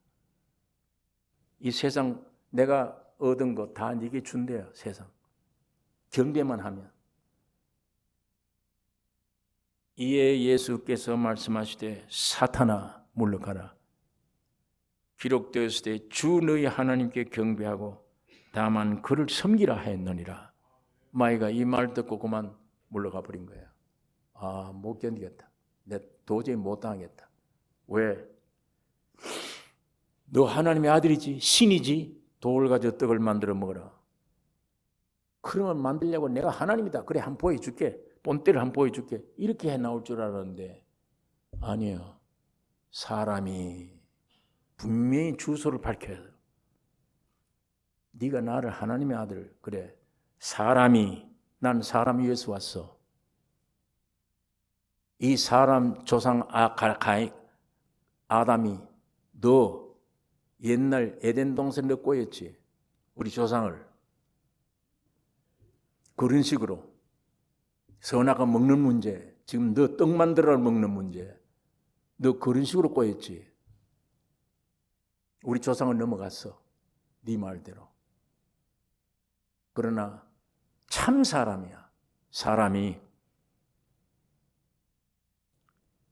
이 세상 내가 얻은 거 다 네게 준대요. 세상. 경배만 하면. 이에 예수께서 말씀하시되 사탄아 물러가라. 기록되었을 때 주 너희 하나님께 경배하고 다만 그를 섬기라 했느니라. 마귀가 이 말 듣고 그만 물러가 버린 거예요. 아, 못 견디겠다. 내 도저히 못 당하겠다. 왜? 너 하나님의 아들이지, 신이지. 돌 가지고 떡을 만들어 먹어라. 그러면 만들려고 내가 하나님이다. 그래, 한번 보여줄게. 본때를 한번 보여줄게. 이렇게 해 나올 줄 알았는데 아니에요. 사람이 분명히 주소를 밝혀야 돼요. 네가 나를 하나님의 아들, 그래. 난 사람 위에서 왔어. 이 사람 조상 아담이 너 옛날 에덴 동산에 꼬였지. 우리 조상을. 그런 식으로 선악과 먹는 문제, 지금 너 떡 만들어 먹는 문제, 너 그런 식으로 꼬였지. 우리 조상은 넘어갔어. 네 말대로. 그러나 참 사람이야. 사람이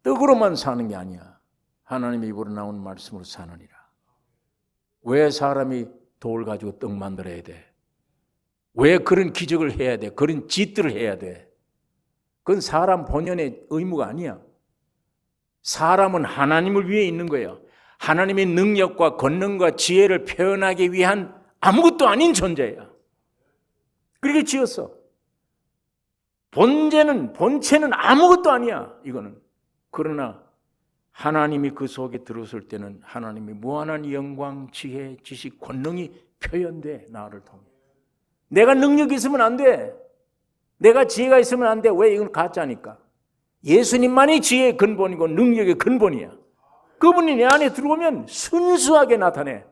떡으로만 사는 게 아니야. 하나님의 입으로 나오는 말씀으로 사느니라. 왜 사람이 돌 가지고 떡 만들어야 돼? 왜 그런 기적을 해야 돼? 그런 짓들을 해야 돼? 그건 사람 본연의 의무가 아니야. 사람은 하나님을 위해 있는 거예요. 하나님의 능력과 권능과 지혜를 표현하기 위한 아무것도 아닌 존재야. 그렇게 지었어. 본체는 아무것도 아니야. 이거는. 그러나 하나님이 그 속에 들어설 때는 하나님의 무한한 영광, 지혜, 지식, 권능이 표현돼. 나를 통해. 내가 능력이 있으면 안 돼. 내가 지혜가 있으면 안 돼. 왜? 이건 가짜니까. 예수님만이 지혜의 근본이고 능력의 근본이야. 그분이 내 안에 들어오면 순수하게 나타내.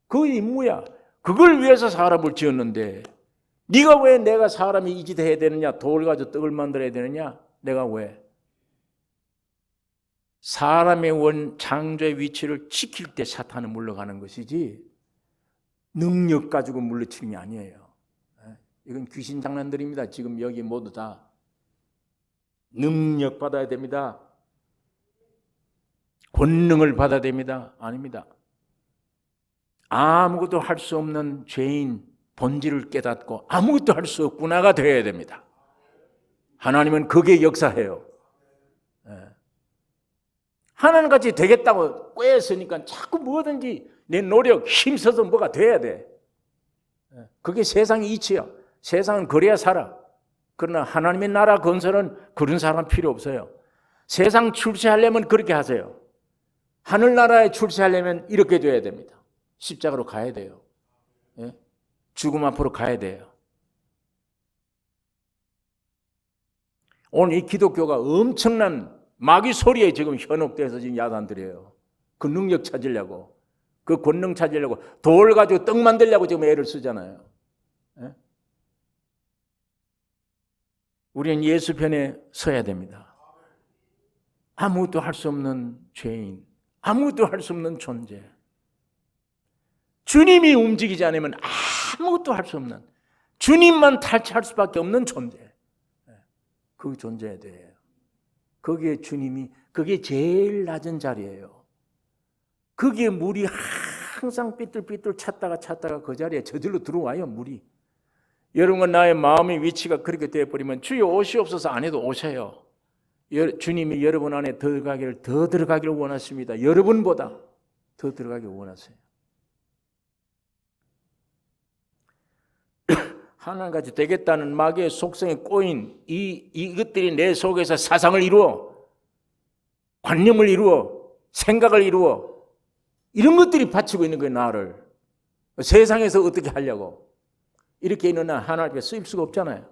그 임무야. 그걸 위해서 사람을 지었는데 네가 왜 내가 사람이 이 짓 해야 되느냐? 돌 가지고 떡을 만들어야 되느냐? 내가 왜? 사람의 창조의 위치를 지킬 때 사탄은 물러가는 것이지 능력 가지고 물러치는 게 아니에요. 이건 귀신 장난들입니다. 지금 여기 모두 다 능력 받아야 됩니다. 권능을 받아야 됩니다. 아닙니다. 아무것도 할 수 없는 죄인 본질을 깨닫고 아무것도 할 수 없구나가 되어야 됩니다. 하나님은 그게 역사해요. 하나님같이 되겠다고 꾀했으니까 자꾸 뭐든지 내 노력, 힘써서 뭐가 돼야 돼. 그게 세상의 이치야. 세상은 그래야 살아. 그러나 하나님의 나라 건설은 그런 사람 필요 없어요. 세상 출세하려면 그렇게 하세요. 하늘나라에 출세하려면 이렇게 돼야 됩니다. 십자가로 가야 돼요. 죽음 앞으로 가야 돼요. 오늘 이 기독교가 엄청난 마귀 소리에 지금 현혹돼서 지금 야단들이에요. 그 능력 찾으려고, 그 권능 찾으려고, 돌 가지고 떡 만들려고 지금 애를 쓰잖아요. 우리는 예수 편에 서야 됩니다. 아무것도 할 수 없는 죄인, 아무것도 할 수 없는 존재. 주님이 움직이지 않으면 아무것도 할 수 없는, 주님만 탈취할 수밖에 없는 존재. 그 존재에 대해요. 거기에 주님이, 그게 제일 낮은 자리예요. 거기에 물이 항상 삐뚤삐뚤 찾다가 그 자리에 저절로 들어와요, 물이. 여러분과 나의 마음의 위치가 그렇게 되어버리면 주여 오시옵소서 안 해도 오셔요. 주님이 여러분 안에 더 들어가기를 원하십니다. 여러분보다 더 들어가기를 원하세요. 하나님같이 되겠다는 마귀의 속성에 꼬인 이것들이 내 속에서 사상을 이루어, 관념을 이루어, 생각을 이루어, 이런 것들이 바치고 있는 거예요. 나를 세상에서 어떻게 하려고. 이렇게 있는 나 하나님 앞에 쓰일 수가 없잖아요.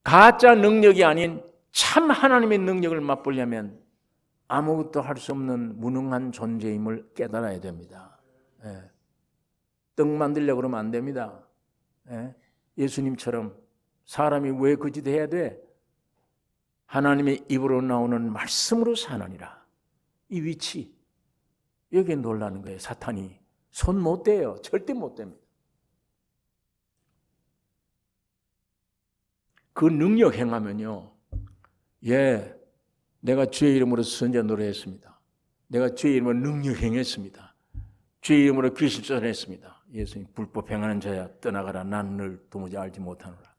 가짜 능력이 아닌 참 하나님의 능력을 맛보려면 아무것도 할 수 없는 무능한 존재임을 깨달아야 됩니다. 떡 만들려고 그러면 안 됩니다. 예수님처럼 사람이 왜 그 짓 해야 돼? 하나님의 입으로 나오는 말씀으로 사느니라. 이 위치, 여기에 놀라는 거예요. 사탄이 손 못 대요. 절대 못 됩니다. 그 능력 행하면요, 내가 주의 이름으로 선지자 노래했습니다. 내가 주의 이름으로 능력 행했습니다. 주의 이름으로 귀신 쫓아냈습니다. 예수님, 불법 행하는 자야 떠나가라. 난 늘 도무지 알지 못하노라.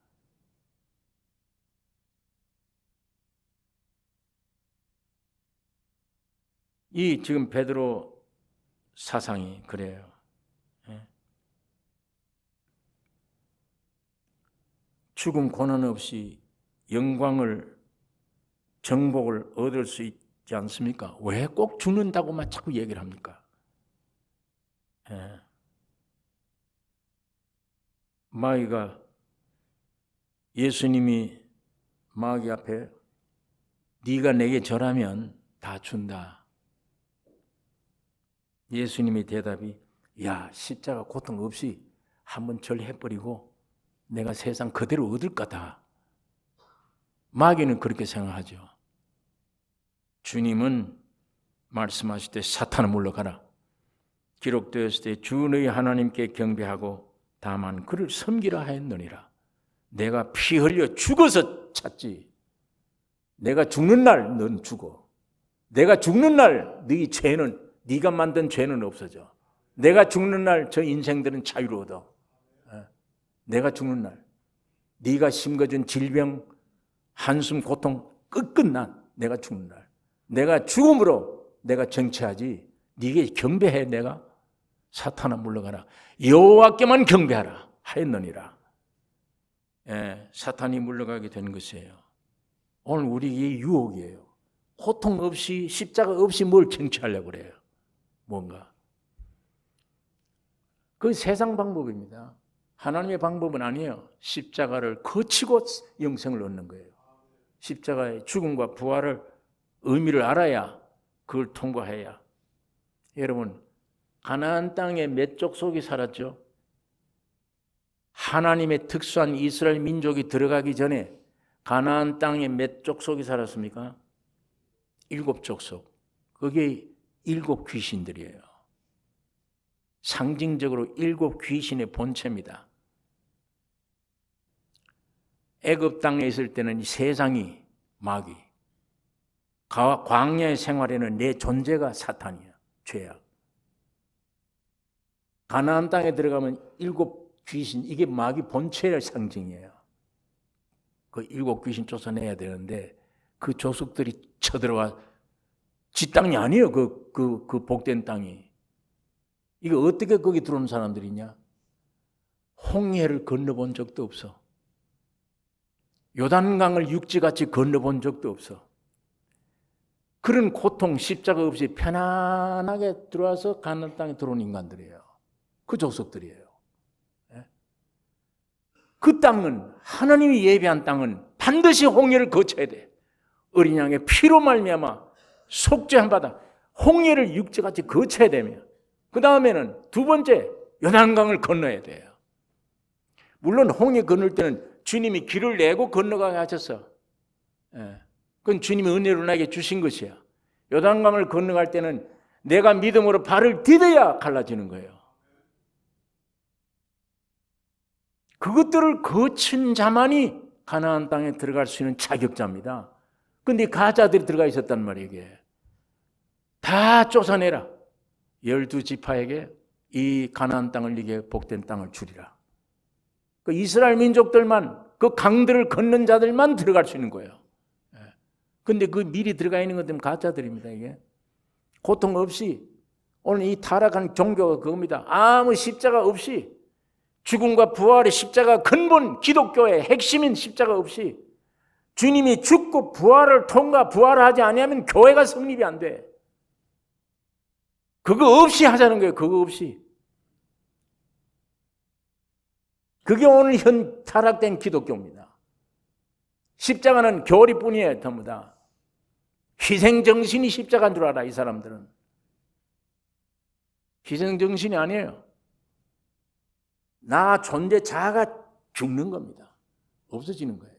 이 지금 베드로 사상이 그래요. 예. 죽음 고난 없이 영광을 정복을 얻을 수 있지 않습니까? 왜 꼭 죽는다고만 자꾸 얘기를 합니까? 예. 마귀가 예수님이 마귀 앞에 네가 내게 절하면 다 준다. 예수님의 대답이 야 십자가 고통 없이 한번 절해버리고 내가 세상 그대로 얻을 거다. 마귀는 그렇게 생각하죠. 주님은 말씀하실 때 사탄아 물러가라. 기록되었을 때 주 너희 하나님께 경배하고 다만 그를 섬기라 하였느니라. 내가 피 흘려 죽어서 찾지. 내가 죽는 날 넌 죽어. 내가 죽는 날 너희 죄는 네가 만든 죄는 없어져. 내가 죽는 날 저 인생들은 자유를 얻어. 내가 죽는 날 네가 심겨준 질병, 한숨, 고통 끝난 내가 죽는 날 내가 죽음으로 내가 정치하지. 네게 경배해. 내가 사탄아 물러가라. 여호와께만 경배하라 하였느니라. 사탄이 물러가게 된 것이에요. 오늘 우리의 유혹이에요. 고통 없이 십자가 없이 뭘 쟁취하려고 그래요. 뭔가. 그 세상 방법입니다. 하나님의 방법은 아니에요. 십자가를 거치고 영생을 얻는 거예요. 십자가의 죽음과 부활을 의미를 알아야 그걸 통과해야. 여러분 가나안 땅에 몇 족속이 살았죠? 하나님의 특수한 이스라엘 민족이 들어가기 전에 가나안 땅에 몇 족속이 살았습니까? 7족속. 그게 7 귀신들이에요. 상징적으로 7 귀신의 본체입니다. 애굽 땅에 있을 때는 세상이 마귀, 광야의 생활에는 내 존재가 사탄이야. 죄야. 가나안 땅에 들어가면 7 귀신, 이게 마귀 본체의 상징이에요. 그 7 귀신 쫓아내야 되는데 그 족속들이 쳐들어와 지 땅이 아니에요. 그 복된 땅이. 이게 어떻게 거기 들어오는 사람들이냐? 홍해를 건너본 적도 없어. 요단강을 육지같이 건너본 적도 없어. 그런 고통, 십자가 없이 편안하게 들어와서 가나안 땅에 들어온 인간들이에요. 그 족속들이에요. 그 땅은, 하나님이 예비한 땅은 반드시 홍해를 거쳐야 돼. 어린 양의 피로 말미암아 속죄한 바다, 홍해를 육지같이 거쳐야 되며, 그 다음에는 두 번째 요단강을 건너야 돼요. 물론 홍해 건널 때는 주님이 길을 내고 건너가게 하셨어. 그건 주님이 은혜로 나에게 주신 것이야. 요단강을 건너갈 때는 내가 믿음으로 발을 디뎌야 갈라지는 거예요. 그것들을 거친 자만이 가나안 땅에 들어갈 수 있는 자격자입니다. 근데 가짜들이 들어가 있었단 말이에요. 이게. 다 쫓아내라. 12지파에게 이 가나안 땅을 네게 복된 땅을 주리라. 그 이스라엘 민족들만, 그 강들을 건넌 자들만 들어갈 수 있는 거예요. 근데 그 미리 들어가 있는 것들은 가짜들입니다. 이게 고통 없이, 오늘 이 타락한 종교가 그겁니다. 아무 십자가 없이, 죽음과 부활의 십자가 근본, 기독교의 핵심인 십자가 없이 주님이 죽고 부활을 부활하지 아니하면 교회가 성립이 안 돼. 그거 없이 하자는 거예요. 그거 없이. 그게 오늘 현 타락된 기독교입니다. 십자가는 교리뿐이에요. 전부 다. 희생정신이 십자가인 줄 알아. 이 사람들은. 희생정신이 아니에요. 나 존재 자아가 죽는 겁니다. 없어지는 거예요.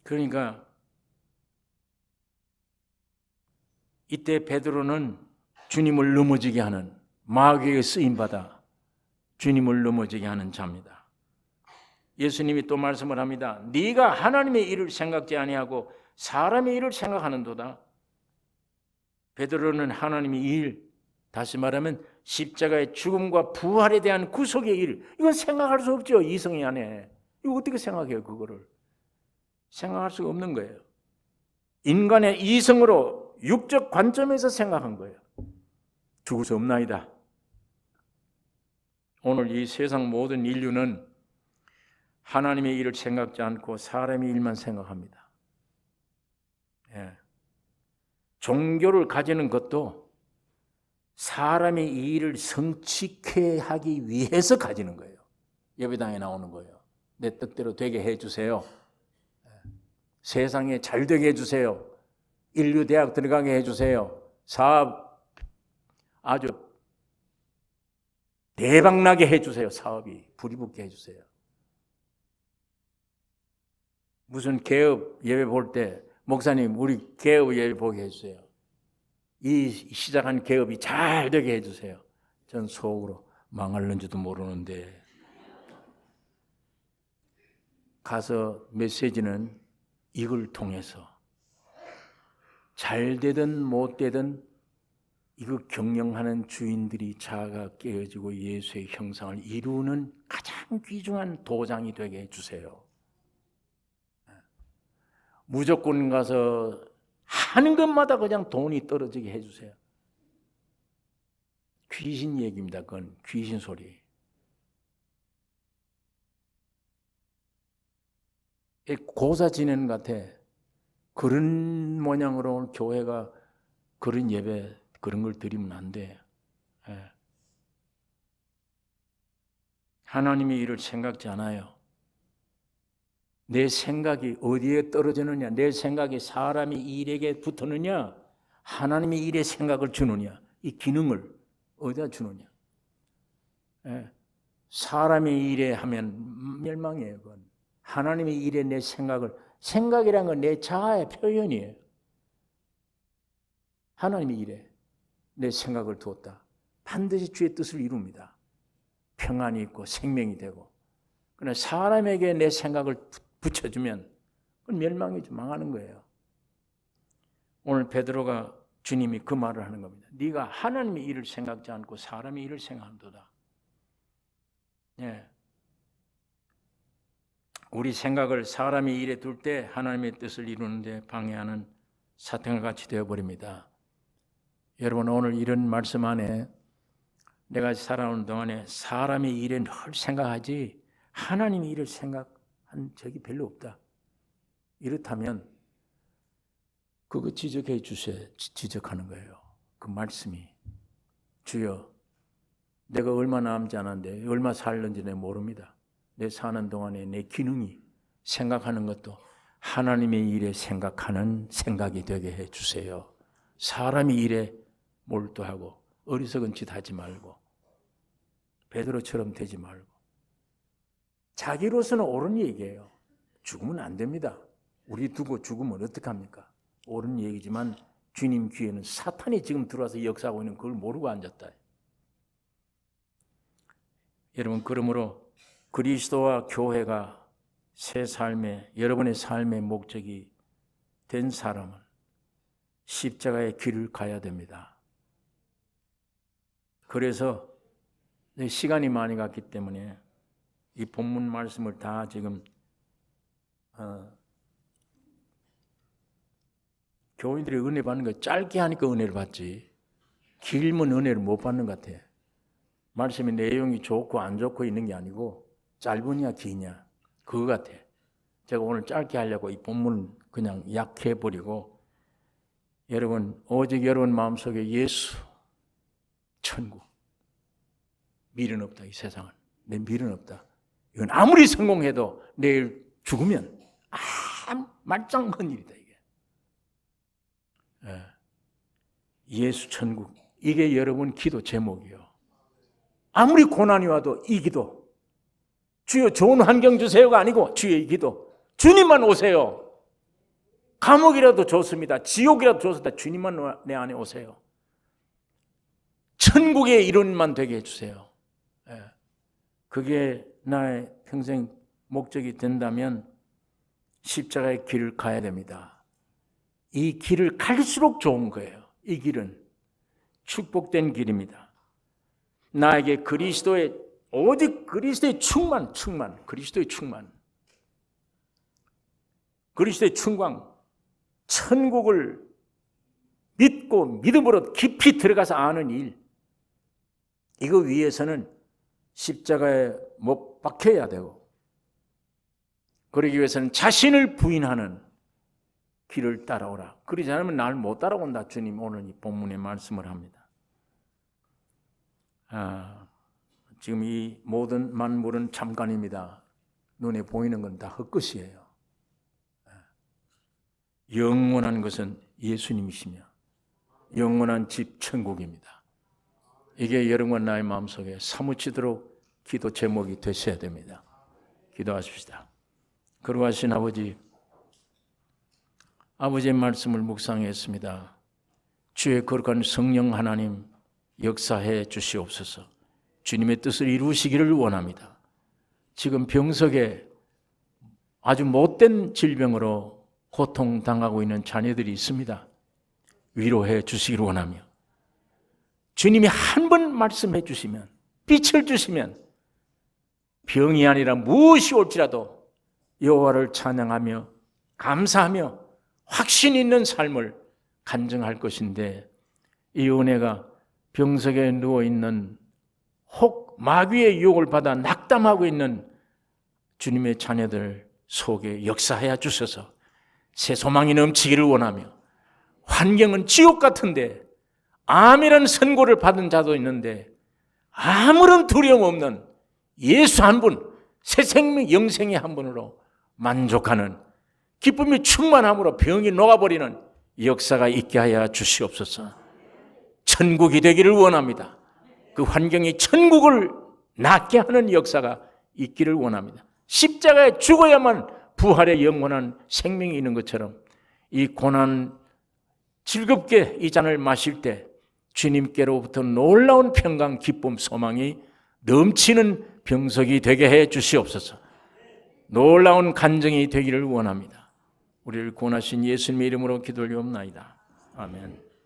그러니까 이때 베드로는 주님을 넘어지게 하는, 마귀에게 쓰임받아 주님을 넘어지게 하는 자입니다. 예수님이 또 말씀을 합니다. 네가 하나님의 일을 생각지 아니하고 사람의 일을 생각하는도다. 베드로는 하나님의 일, 다시 말하면 십자가의 죽음과 부활에 대한 구속의 일, 이건 생각할 수 없죠. 이성이 안에. 이거 어떻게 생각해요? 그거를 생각할 수가 없는 거예요. 인간의 이성으로 육적 관점에서 생각한 거예요. 죽을 수 없나이다. 오늘 이 세상 모든 인류는 하나님의 일을 생각지 않고 사람의 일만 생각합니다. 예. 종교를 가지는 것도 사람의 이 일을 성취케 하기 위해서 가지는 거예요. 예배당에 나오는 거예요. 내 뜻대로 되게 해주세요. 세상에 잘 되게 해주세요. 인류 대학 들어가게 해주세요. 사업 아주 대박나게 해주세요. 사업이 불이 붙게 해주세요. 무슨 개업 예배 볼 때 목사님 우리 개업 예배 보게 해주세요. 이 시작한 개업이 잘 되게 해주세요. 전 속으로 망할는지도 모르는데 가서 메시지는 이걸 통해서 잘 되든 못 되든 이거 경영하는 주인들이 자아가 깨어지고 예수의 형상을 이루는 가장 귀중한 도장이 되게 해주세요. 무조건 가서 하는 것마다 그냥 돈이 떨어지게 해주세요. 귀신 얘기입니다. 그건 귀신 소리. 고사 지내는 것 같아. 그런 모양으로 교회가 그런 예배 그런 걸 드리면 안 돼. 하나님의 일을 생각지 않아요. 내 생각이 어디에 떨어지느냐, 내 생각이 사람의 일에게 붙느냐, 하나님의 일에 생각을 주느냐, 이 기능을 어디다 주느냐. 사람의 일에 하면 멸망이에요. 그건. 하나님의 일에 내 생각이란 건 내 자아의 표현이에요. 하나님의 일에 내 생각을 두었다. 반드시 주의 뜻을 이룹니다. 평안이 있고 생명이 되고. 그러나 사람에게 내 생각을 붙여주면 그건 멸망이죠. 망하는 거예요. 오늘 베드로가 주님이 그 말을 하는 겁니다. 네가 하나님의 일을 생각지 않고 사람의 일을 생각한도다. 예. 우리 생각을 사람의 일에 둘 때 하나님의 뜻을 이루는데 방해하는 사탄과 같이 되어버립니다. 여러분 오늘 이런 말씀 안에 내가 살아오는 동안에 사람의 일에 늘 생각하지 하나님의 일을 생각한 적이 별로 없다. 이렇다면 그거 지적해 주세요. 지적하는 거예요. 그 말씀이 주여 내가 얼마 남지 않았는데 얼마 살는지 내가 모릅니다. 내 사는 동안에 내 기능이 생각하는 것도 하나님의 일에 생각하는 생각이 되게 해주세요. 사람의 일에 몰두하고 어리석은 짓 하지 말고 베드로처럼 되지 말고 자기로서는 옳은 얘기예요. 죽으면 안 됩니다. 우리 두고 죽으면 어떡합니까? 옳은 얘기지만 주님 귀에는 사탄이 지금 들어와서 역사하고 있는 그걸 모르고 앉았다. 여러분 그러므로 그리스도와 교회가 새 삶의 여러분의 삶의 목적이 된 사람은 십자가의 길을 가야 됩니다. 그래서 시간이 많이 갔기 때문에 이 본문 말씀을 다 지금 교인들이 은혜 받는 거 짧게 하니까 은혜를 받지 길면 은혜를 못 받는 것 같아. 말씀의 내용이 좋고 안 좋고 있는 게 아니고 짧으냐 기냐 그거 같아. 제가 오늘 짧게 하려고 이 본문을 그냥 약해버리고 여러분 오직 여러분 마음속에 예수 천국 미련 없다. 이 세상은 내 미련 없다. 이건 아무리 성공해도 내일 죽으면 말짱한 일이다 이게. 예수 천국 이게 여러분 기도 제목이요. 아무리 고난이 와도 이 기도 주여 좋은 환경 주세요가 아니고 주여 이 기도 주님만 오세요. 감옥이라도 좋습니다. 지옥이라도 좋습니다. 주님만 내 안에 오세요. 천국의 이론만 되게 해주세요. 그게 나의 평생 목적이 된다면 십자가의 길을 가야 됩니다. 이 길을 갈수록 좋은 거예요. 이 길은 축복된 길입니다. 나에게 그리스도의 오직 그리스도의 충만, 그리스도의 충만, 그리스도의 충광, 천국을 믿고 믿음으로 깊이 들어가서 아는 일, 이거 위해서는 십자가에 못 박혀야 되고, 그러기 위해서는 자신을 부인하는 길을 따라오라. 그러지 않으면 날 못 따라온다. 주님 오늘 이 본문에 말씀을 합니다. 지금 이 모든 만물은 잠깐입니다. 눈에 보이는 건 다 헛것이에요. 영원한 것은 예수님이시며 영원한 집 천국입니다. 이게 여러분과 나의 마음속에 사무치도록 기도 제목이 되셔야 됩니다. 기도하십시다. 거룩하신 아버지의 말씀을 묵상했습니다. 주의 거룩한 성령 하나님 역사해 주시옵소서. 주님의 뜻을 이루시기를 원합니다. 지금 병석에 아주 못된 질병으로 고통당하고 있는 자녀들이 있습니다. 위로해 주시기를 원하며, 주님이 한 번 말씀해 주시면, 빛을 주시면 병이 아니라 무엇이 올지라도 여호와를 찬양하며 감사하며 확신 있는 삶을 간증할 것인데, 이 은혜가 병석에 누워있는 혹 마귀의 유혹을 받아 낙담하고 있는 주님의 자녀들 속에 역사하여 주셔서 새 소망이 넘치기를 원하며, 환경은 지옥 같은데 암이라는 선고를 받은 자도 있는데 아무런 두려움 없는 예수 한 분, 새 생명 영생의 한 분으로 만족하는 기쁨이 충만함으로 병이 녹아버리는 역사가 있게 하여 주시옵소서. 천국이 되기를 원합니다. 그 환경이 천국을 낫게 하는 역사가 있기를 원합니다. 십자가에 죽어야만 부활의 영원한 생명이 있는 것처럼 이 고난 즐겁게 이 잔을 마실 때 주님께로부터 놀라운 평강, 기쁨, 소망이 넘치는 병석이 되게 해 주시옵소서. 놀라운 간증이 되기를 원합니다. 우리를 구원하신 예수님의 이름으로 기도 올리옵나이다. 아멘.